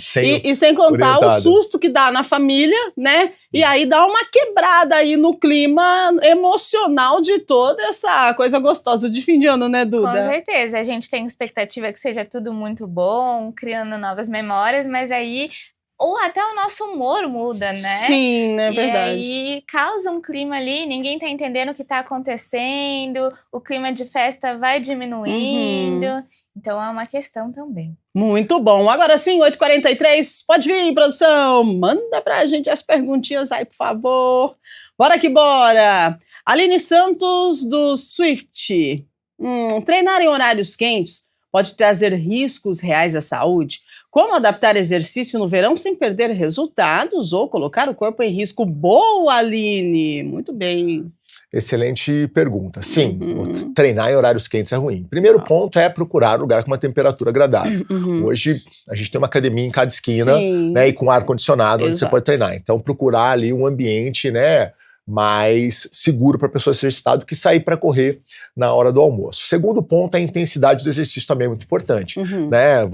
[SPEAKER 1] E sem contar o susto que dá na família, né? E aí dá uma quebrada aí no clima emocional de toda essa coisa gostosa de fim de ano, né, Duda?
[SPEAKER 2] Com certeza. A gente tem expectativa que seja tudo muito bom, criando novas memórias, mas aí... Ou até o nosso humor muda, né?
[SPEAKER 1] Sim, é verdade.
[SPEAKER 2] E aí causa um clima ali, ninguém tá entendendo o que tá acontecendo, o clima de festa vai diminuindo. Então é uma questão também.
[SPEAKER 1] Muito bom. Agora sim, 8h43, pode vir, produção. Manda pra gente as perguntinhas aí, por favor. Bora que bora. Aline Santos, do Swift. Treinar em horários quentes pode trazer riscos reais à saúde? Como adaptar exercício no verão sem perder resultados ou colocar o corpo em risco? Boa, Aline! Muito bem.
[SPEAKER 3] Excelente pergunta. Sim, treinar em horários quentes é ruim. Primeiro ponto é procurar lugar com uma temperatura agradável. Hoje, a gente tem uma academia em cada esquina, né, e com ar-condicionado, onde você pode treinar. Então, procurar ali um ambiente, né, mais seguro para a pessoa ser exercitar do que sair para correr na hora do almoço. Segundo ponto, a intensidade do exercício também é muito importante, né?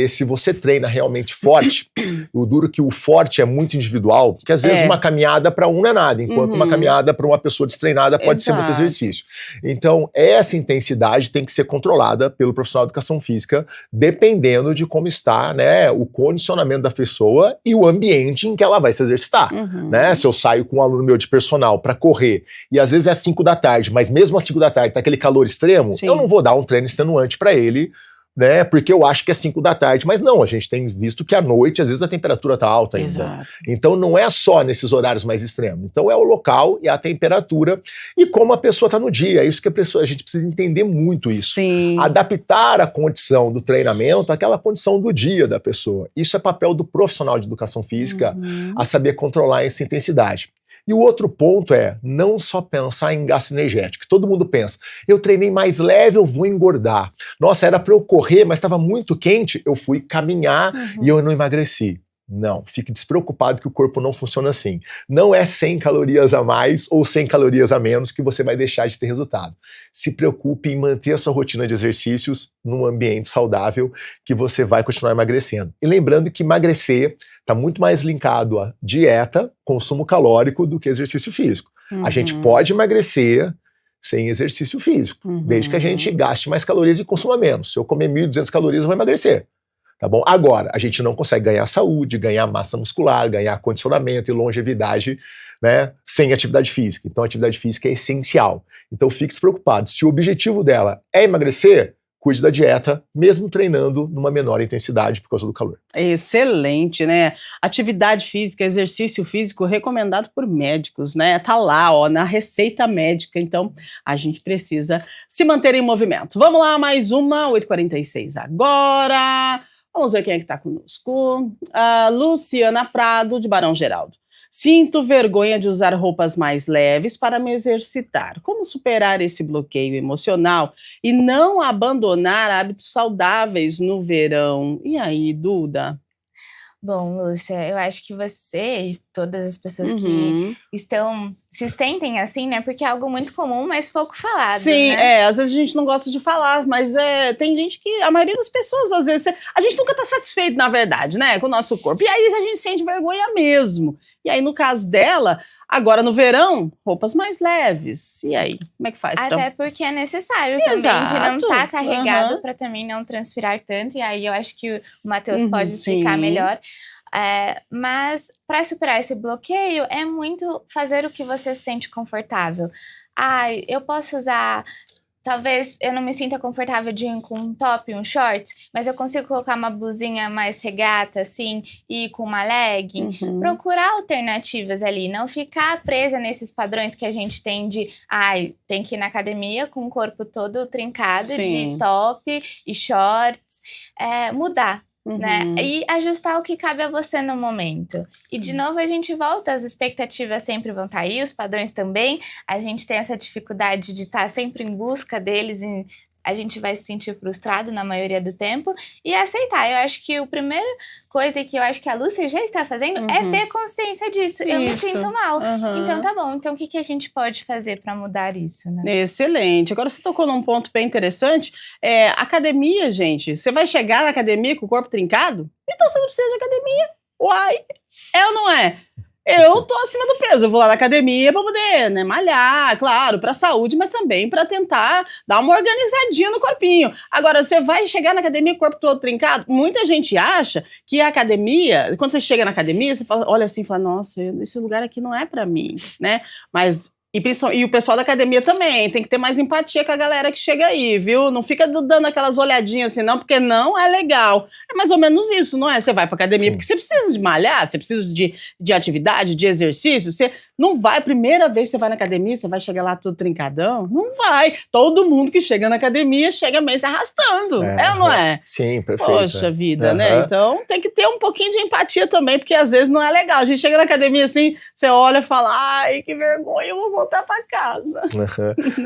[SPEAKER 3] Se você treina realmente forte, o duro que o forte é muito individual, que às vezes uma caminhada para um não é nada, enquanto uma caminhada para uma pessoa destreinada pode ser muito exercício. Então, essa intensidade tem que ser controlada pelo profissional de educação física, dependendo de como está, né, o condicionamento da pessoa e o ambiente em que ela vai se exercitar, né? Se eu saio com um aluno meu de personal para correr, e às vezes é 5 da tarde, mas mesmo às 5 da tarde tá aquele calor extremo, eu não vou dar um treino extenuante para ele, né, porque eu acho que é 5 da tarde, mas não, a gente tem visto que à noite, às vezes a temperatura tá alta ainda.
[SPEAKER 1] Exato.
[SPEAKER 3] Então não é só nesses horários mais extremos, então é o local e a temperatura e como a pessoa tá no dia, é isso que a gente precisa entender muito isso.
[SPEAKER 1] Sim.
[SPEAKER 3] Adaptar a condição do treinamento àquela condição do dia da pessoa. Isso é papel do profissional de educação física, a saber controlar essa intensidade. E o outro ponto é não só pensar em gasto energético. Todo mundo pensa, eu treinei mais leve, eu vou engordar. Nossa, era para eu correr, mas estava muito quente, eu fui caminhar e eu não emagreci. Não, fique despreocupado que o corpo não funciona assim. Não é 100 calorias a mais ou 100 calorias a menos que você vai deixar de ter resultado. Se preocupe em manter a sua rotina de exercícios num ambiente saudável que você vai continuar emagrecendo. E lembrando que emagrecer está muito mais linkado a dieta, consumo calórico do que exercício físico. A gente pode emagrecer sem exercício físico, desde que a gente gaste mais calorias e consuma menos. Se eu comer 1.200 calorias, eu vou emagrecer. Tá bom? Agora, a gente não consegue ganhar saúde, ganhar massa muscular, ganhar condicionamento e longevidade, né, sem atividade física. Então, a atividade física é essencial. Então, fique despreocupado. Se o objetivo dela é emagrecer, cuide da dieta, mesmo treinando numa menor intensidade por causa do calor.
[SPEAKER 1] Excelente, né? Atividade física, exercício físico recomendado por médicos, né? Tá lá, ó, na receita médica. Então, a gente precisa se manter em movimento. Vamos lá, mais uma, 8h46 agora. Vamos ver quem é que tá conosco. A Luciana Prado, de Barão Geraldo. Sinto vergonha de usar roupas mais leves para me exercitar. Como superar esse bloqueio emocional e não abandonar hábitos saudáveis no verão? E aí, Duda?
[SPEAKER 2] Bom, Lúcia, eu acho que você e todas as pessoas que se sentem assim, né? Porque é algo muito comum, mas pouco falado,
[SPEAKER 1] Sim,
[SPEAKER 2] né?
[SPEAKER 1] às vezes a gente não gosta de falar, mas tem gente que, a maioria das pessoas, às vezes, a gente nunca tá satisfeito, na verdade, né, com o nosso corpo. E aí a gente sente vergonha mesmo. E aí, no caso dela, agora no verão, roupas mais leves. E aí, como é que faz?
[SPEAKER 2] Até
[SPEAKER 1] então?
[SPEAKER 2] porque é necessário também de não
[SPEAKER 1] Exato.
[SPEAKER 2] estar carregado para também não transpirar tanto. E aí eu acho que o Matheus pode explicar melhor. Mas para superar esse bloqueio é muito fazer o que você se sente confortável. Eu posso usar. Talvez eu não me sinta confortável de ir com um top e um shorts, mas eu consigo colocar uma blusinha mais regata, assim, e ir com uma legging. Procurar alternativas ali, não ficar presa nesses padrões que a gente tem de, tem que ir na academia com o corpo todo trincado, de top e shorts. Mudar. Né? E ajustar o que cabe a você no momento. E de novo a gente volta, as expectativas sempre vão estar aí, os padrões também. A gente tem essa dificuldade de estar sempre em busca deles e a gente vai se sentir frustrado na maioria do tempo e aceitar. Eu acho que a primeira coisa que eu acho que a Lúcia já está fazendo é ter consciência disso. Eu me sinto mal. Então tá bom. Então o que a gente pode fazer para mudar isso, né?
[SPEAKER 1] Excelente. Agora você tocou num ponto bem interessante. Academia, gente. Você vai chegar na academia com o corpo trincado? Então você não precisa de academia. Uai! É ou não é? Eu tô acima do peso, eu vou lá na academia pra poder, né, malhar, claro, pra saúde, mas também pra tentar dar uma organizadinha no corpinho. Agora, você vai chegar na academia com o corpo todo trincado? Muita gente acha que a academia, quando você chega na academia, você fala, olha assim, fala, nossa, esse lugar aqui não é pra mim, né? Mas... E o pessoal da academia também, tem que ter mais empatia com a galera que chega aí, viu? Não fica dando aquelas olhadinhas assim, não, porque não é legal. É mais ou menos isso, não é? Você vai pra academia porque você precisa de malhar, você precisa de atividade, de exercício, você não vai, primeira vez que você vai na academia, você vai chegar lá todo trincadão? Não vai. Todo mundo que chega na academia chega meio se arrastando, ou não é?
[SPEAKER 3] Sim, perfeito.
[SPEAKER 1] Poxa vida, né? Então tem que ter um pouquinho de empatia também, porque às vezes não é legal. A gente chega na academia assim, você olha e fala, ai, que vergonha, eu vou voltar para casa.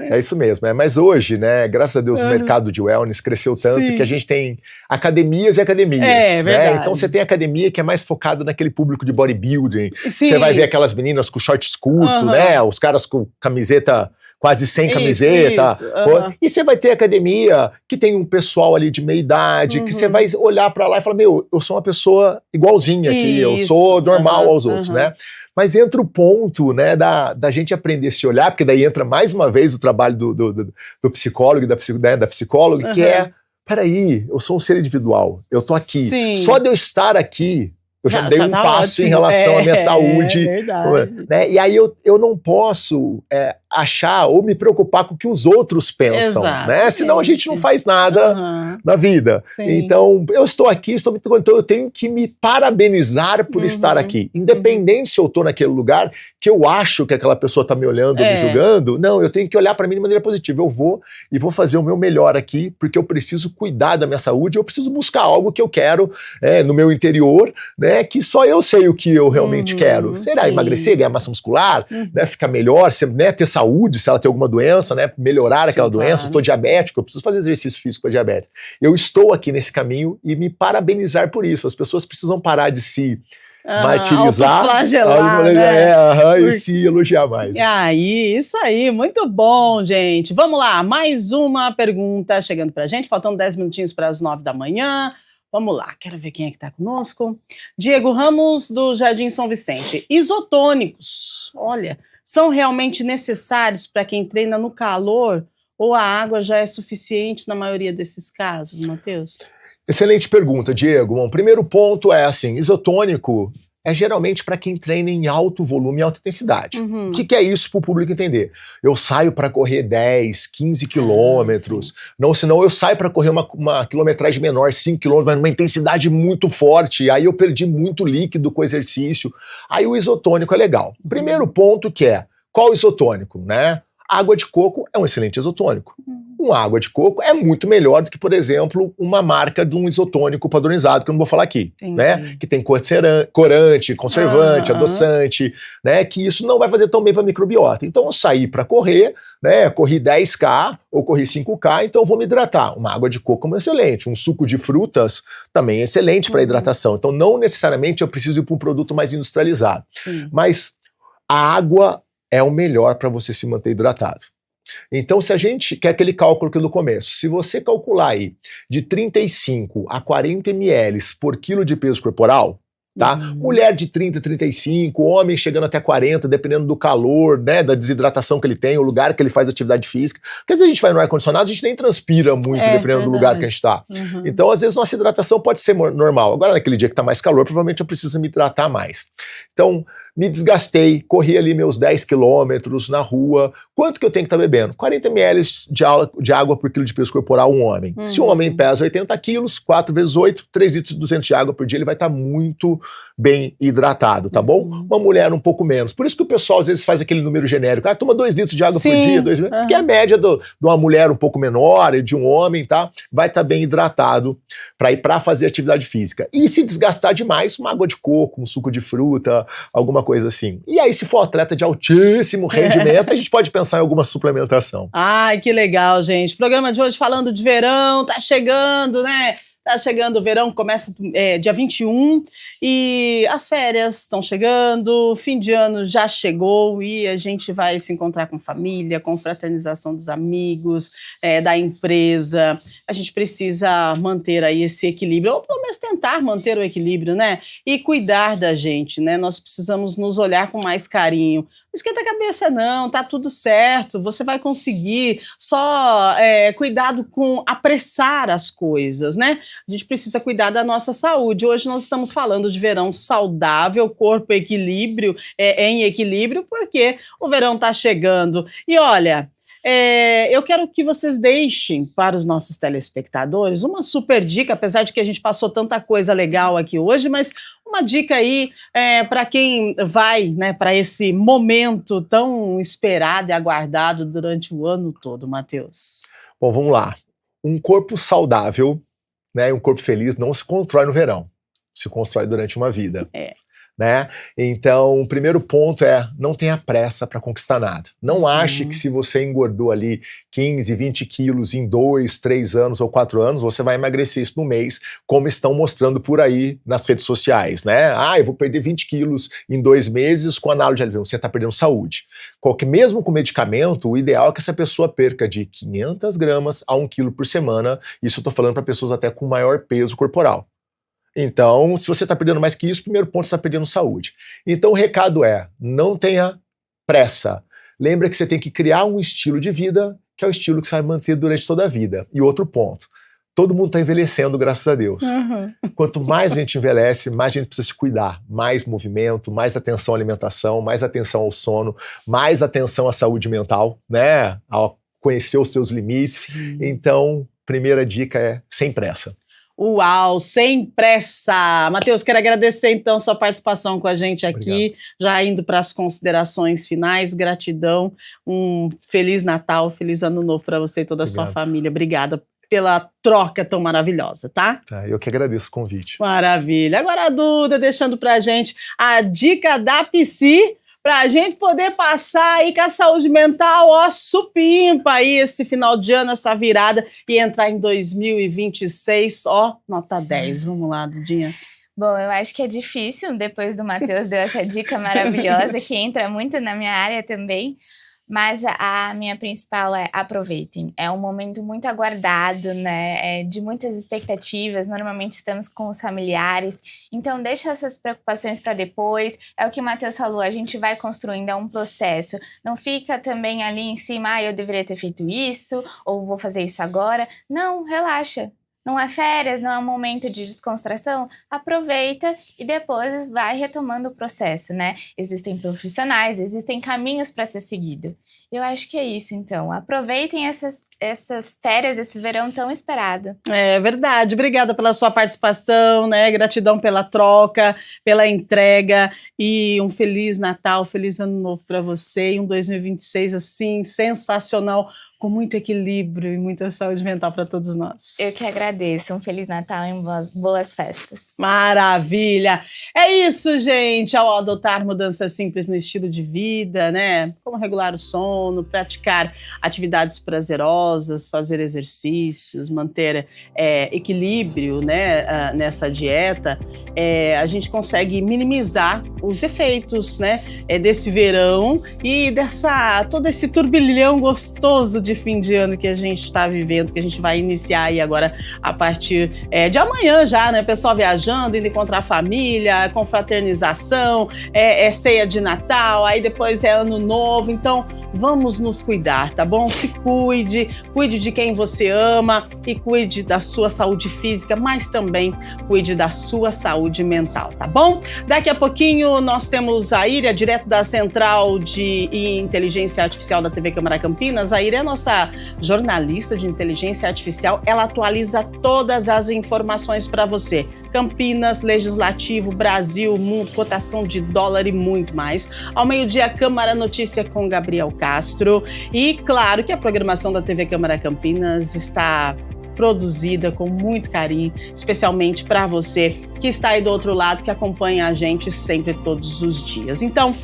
[SPEAKER 3] É isso mesmo. Mas hoje, né, graças a Deus, o mercado de wellness cresceu tanto que a gente tem academias e academias.
[SPEAKER 1] Verdade.
[SPEAKER 3] Né? Então você tem academia que é mais focada naquele público de bodybuilding. Você vai ver aquelas meninas com shorts curtos, né? Os caras com camiseta quase sem camiseta. E você vai ter academia que tem um pessoal ali de meia idade, que você vai olhar para lá e falar, eu sou uma pessoa igualzinha aqui, eu sou normal aos outros, né? Mas entra o ponto, né, da gente aprender a se olhar, porque daí entra mais uma vez o trabalho do psicólogo e da psicóloga, que peraí, eu sou um ser individual, eu tô aqui. Só de eu estar aqui, eu já dei um passo em relação à minha saúde. Né? E aí eu não posso achar ou me preocupar com o que os outros pensam, né? Senão a gente não faz nada na vida. Então, eu estou aqui, então eu tenho que me parabenizar por estar aqui. Independente se eu estou naquele lugar que eu acho que aquela pessoa está me olhando ou me julgando, não, eu tenho que olhar para mim de maneira positiva. Eu vou fazer o meu melhor aqui, porque eu preciso cuidar da minha saúde, eu preciso buscar algo que eu quero no meu interior, né? Que só eu sei o que eu realmente quero. Será emagrecer, ganhar massa muscular, né? Ficar melhor, né? Ter saúde, se ela tem alguma doença, né? Melhorar aquela doença. Eu estou diabético, eu preciso fazer exercício físico para diabetes. Eu estou aqui nesse caminho e me parabenizar por isso. As pessoas precisam parar de se martirizar, e se elogiar mais.
[SPEAKER 1] Isso aí, muito bom, gente. Vamos lá, mais uma pergunta chegando pra gente, faltando 10 minutinhos para as 9 da manhã. Vamos lá, quero ver quem é que está conosco. Diego Ramos, do Jardim São Vicente. Isotônicos, olha, são realmente necessários para quem treina no calor ou a água já é suficiente na maioria desses casos, Matheus?
[SPEAKER 3] Excelente pergunta, Diego. Bom, o primeiro ponto é assim, isotônico é geralmente para quem treina em alto volume e alta intensidade. O que é isso para o público entender? Eu saio para correr 10, 15 quilômetros, senão eu saio para correr uma quilometragem menor, 5 quilômetros, mas numa intensidade muito forte, aí eu perdi muito líquido com o exercício. Aí o isotônico é legal. Primeiro ponto que é, qual isotônico, né? Água de coco é um excelente isotônico. Uma água de coco é muito melhor do que, por exemplo, uma marca de um isotônico padronizado, que eu não vou falar aqui, né? Que tem corante, conservante, adoçante, né? Que isso não vai fazer tão bem para a microbiota. Então, eu saí para correr, né? Corri 10K ou corri 5K, então eu vou me hidratar. Uma água de coco é excelente. Um suco de frutas também é excelente para hidratação. Então, não necessariamente eu preciso ir para um produto mais industrializado. Mas a água é o melhor para você se manter hidratado. Então, se a gente quer aquele cálculo aqui no começo, se você calcular aí de 35 a 40 ml por quilo de peso corporal, tá? Mulher de 30, 35, homem chegando até 40, dependendo do calor, né, da desidratação que ele tem, o lugar que ele faz atividade física. Porque às vezes a gente vai no ar-condicionado, a gente nem transpira muito, dependendo do lugar que a gente está. Então, às vezes, nossa hidratação pode ser normal. Agora, naquele dia que está mais calor, provavelmente eu preciso me hidratar mais. Então, me desgastei, corri ali meus 10 quilômetros na rua. Quanto que eu tenho que estar bebendo? 40 ml de água por quilo de peso corporal, um homem. Se um homem pesa 80 quilos, 4 vezes 8, 3 litros e 200 de água por dia, ele vai estar muito bem hidratado, tá bom? Uma mulher um pouco menos. Por isso que o pessoal às vezes faz aquele número genérico. Toma 2 litros de água por dia, 2 litros. Porque a média de uma mulher um pouco menor e de um homem, tá? Vai estar bem hidratado para ir para fazer atividade física. E se desgastar demais, uma água de coco, um suco de fruta, alguma coisa assim. E aí, se for atleta de altíssimo rendimento, a gente pode pensar em alguma suplementação.
[SPEAKER 1] Ai, que legal, gente. Programa de hoje falando de verão, tá chegando, né? Tá chegando o verão, começa dia 21 e as férias estão chegando, fim de ano já chegou e a gente vai se encontrar com família, com fraternização dos amigos, da empresa. A gente precisa manter aí esse equilíbrio, ou pelo menos tentar manter o equilíbrio, né? E cuidar da gente, né? Nós precisamos nos olhar com mais carinho. Não esquenta a cabeça não, tá tudo certo, você vai conseguir, só cuidado com apressar as coisas, né? A gente precisa cuidar da nossa saúde. Hoje nós estamos falando de verão saudável, corpo equilíbrio, em equilíbrio, porque o verão está chegando. E olha, eu quero que vocês deixem para os nossos telespectadores uma super dica, apesar de que a gente passou tanta coisa legal aqui hoje, mas uma dica aí para quem vai, né, para esse momento tão esperado e aguardado durante o ano todo, Matheus.
[SPEAKER 3] Bom, vamos lá. Um corpo saudável, né, um corpo feliz não se constrói no verão, se constrói durante uma vida. Né? Então, o primeiro ponto é não tenha pressa para conquistar nada. Não ache que se você engordou ali 15, 20 quilos em 2, 3 anos ou 4 anos, você vai emagrecer isso no mês, como estão mostrando por aí nas redes sociais, né? Eu vou perder 20 quilos em 2 meses com análise de alimento. Você está perdendo saúde. Mesmo com medicamento, o ideal é que essa pessoa perca de 500 gramas a 1 quilo por semana. Isso eu estou falando para pessoas até com maior peso corporal. Então, se você está perdendo mais que isso, primeiro ponto, você está perdendo saúde. Então, o recado é, não tenha pressa. Lembra que você tem que criar um estilo de vida, que é o estilo que você vai manter durante toda a vida. E outro ponto, todo mundo está envelhecendo, graças a Deus. Quanto mais a gente envelhece, mais a gente precisa se cuidar. Mais movimento, mais atenção à alimentação, mais atenção ao sono, mais atenção à saúde mental, né? A conhecer os seus limites. Então, primeira dica é sem pressa.
[SPEAKER 1] Uau, sem pressa! Matheus, quero agradecer então sua participação com a gente aqui,
[SPEAKER 3] Obrigado.
[SPEAKER 1] Já indo para as considerações finais, gratidão, um Feliz Natal, Feliz Ano Novo para você e toda a sua família. Obrigada pela troca tão maravilhosa, tá?
[SPEAKER 3] Eu que agradeço o convite.
[SPEAKER 1] Maravilha. Agora a Duda deixando pra gente a dica da Psi, pra gente poder passar aí com a saúde mental, supimpa aí esse final de ano, essa virada, e entrar em 2026, nota 10. Vamos lá, Dudinha.
[SPEAKER 2] Bom, eu acho que é difícil, depois do Matheus deu essa dica maravilhosa, que entra muito na minha área também, Mas a minha principal é aproveitem. É um momento muito aguardado, né? De muitas expectativas. Normalmente estamos com os familiares. Então, deixa essas preocupações para depois. É o que o Matheus falou, a gente vai construindo, é um processo. Não fica também ali em cima, eu deveria ter feito isso, ou vou fazer isso agora. Não, relaxa. Não é férias, não é um momento de descontração, aproveita e depois vai retomando o processo, né? Existem profissionais, existem caminhos para ser seguido. Eu acho que é isso, então. Aproveitem essas férias, esse verão tão esperado.
[SPEAKER 1] É verdade. Obrigada pela sua participação, né? Gratidão pela troca, pela entrega e um Feliz Natal, Feliz Ano Novo para você e um 2026 assim sensacional, com muito equilíbrio e muita saúde mental para todos nós.
[SPEAKER 2] Eu que agradeço. Um Feliz Natal e boas festas.
[SPEAKER 1] Maravilha! É isso, gente. Ao adotar mudanças simples no estilo de vida, né? Como regular o sono, praticar atividades prazerosas, fazer exercícios, manter equilíbrio, né? Nessa dieta, a gente consegue minimizar os efeitos, né? Desse verão e todo esse turbilhão gostoso de fim de ano que a gente está vivendo, que a gente vai iniciar aí agora a partir de amanhã já, né? Pessoal viajando, indo encontrar a família, confraternização, ceia de Natal, aí depois é Ano Novo, então vamos nos cuidar, tá bom? Se cuide de quem você ama e cuide da sua saúde física, mas também cuide da sua saúde mental, tá bom? Daqui a pouquinho nós temos a Íria, direto da Central de Inteligência Artificial da TV Câmara Campinas. A Íria é nossa jornalista de inteligência artificial, ela atualiza todas as informações para você. Campinas, Legislativo, Brasil, mundo, cotação de dólar e muito mais. Ao meio-dia, Câmara Notícia com Gabriel Castro. E claro que a programação da TV Câmara Campinas está produzida com muito carinho, especialmente para você que está aí do outro lado, que acompanha a gente sempre, todos os dias. Então,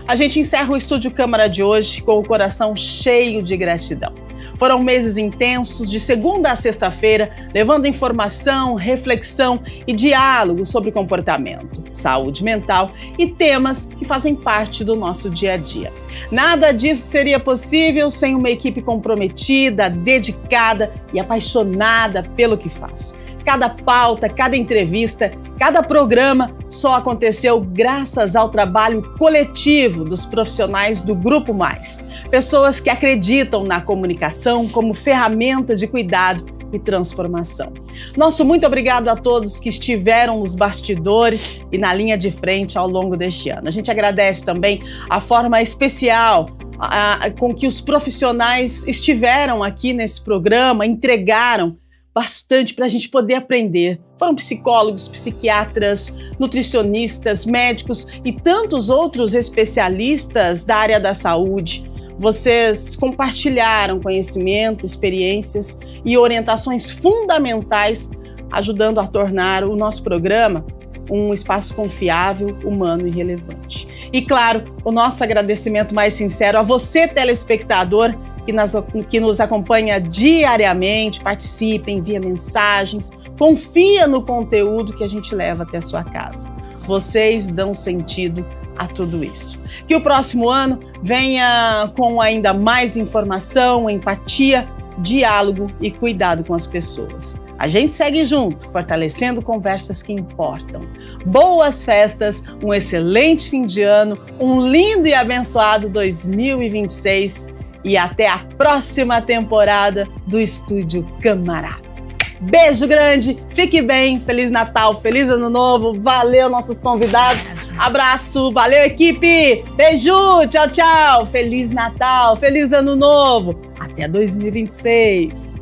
[SPEAKER 1] a gente encerra o Estúdio Câmara de hoje com o coração cheio de gratidão. Foram meses intensos, de segunda a sexta-feira, levando informação, reflexão e diálogo sobre comportamento, saúde mental e temas que fazem parte do nosso dia a dia. Nada disso seria possível sem uma equipe comprometida, dedicada e apaixonada pelo que faz. Cada pauta, cada entrevista, cada programa só aconteceu graças ao trabalho coletivo dos profissionais do Grupo Mais. Pessoas que acreditam na comunicação como ferramenta de cuidado e transformação. Nosso muito obrigado a todos que estiveram nos bastidores e na linha de frente ao longo deste ano. A gente agradece também a forma especial com que os profissionais estiveram aqui nesse programa, entregaram bastante para a gente poder aprender. Foram psicólogos, psiquiatras, nutricionistas, médicos e tantos outros especialistas da área da saúde. Vocês compartilharam conhecimento, experiências e orientações fundamentais, ajudando a tornar o nosso programa um espaço confiável, humano e relevante. E claro, o nosso agradecimento mais sincero a você, telespectador, que nos acompanha diariamente, participa, envia mensagens, confia no conteúdo que a gente leva até a sua casa. Vocês dão sentido a tudo isso. Que o próximo ano venha com ainda mais informação, empatia, diálogo e cuidado com as pessoas. A gente segue junto, fortalecendo conversas que importam. Boas festas, um excelente fim de ano, um lindo e abençoado 2026 e até a próxima temporada do Estúdio Câmara. Beijo grande, fique bem, Feliz Natal, Feliz Ano Novo, valeu nossos convidados, abraço, valeu equipe, beijo, tchau, tchau, Feliz Natal, Feliz Ano Novo, até 2026.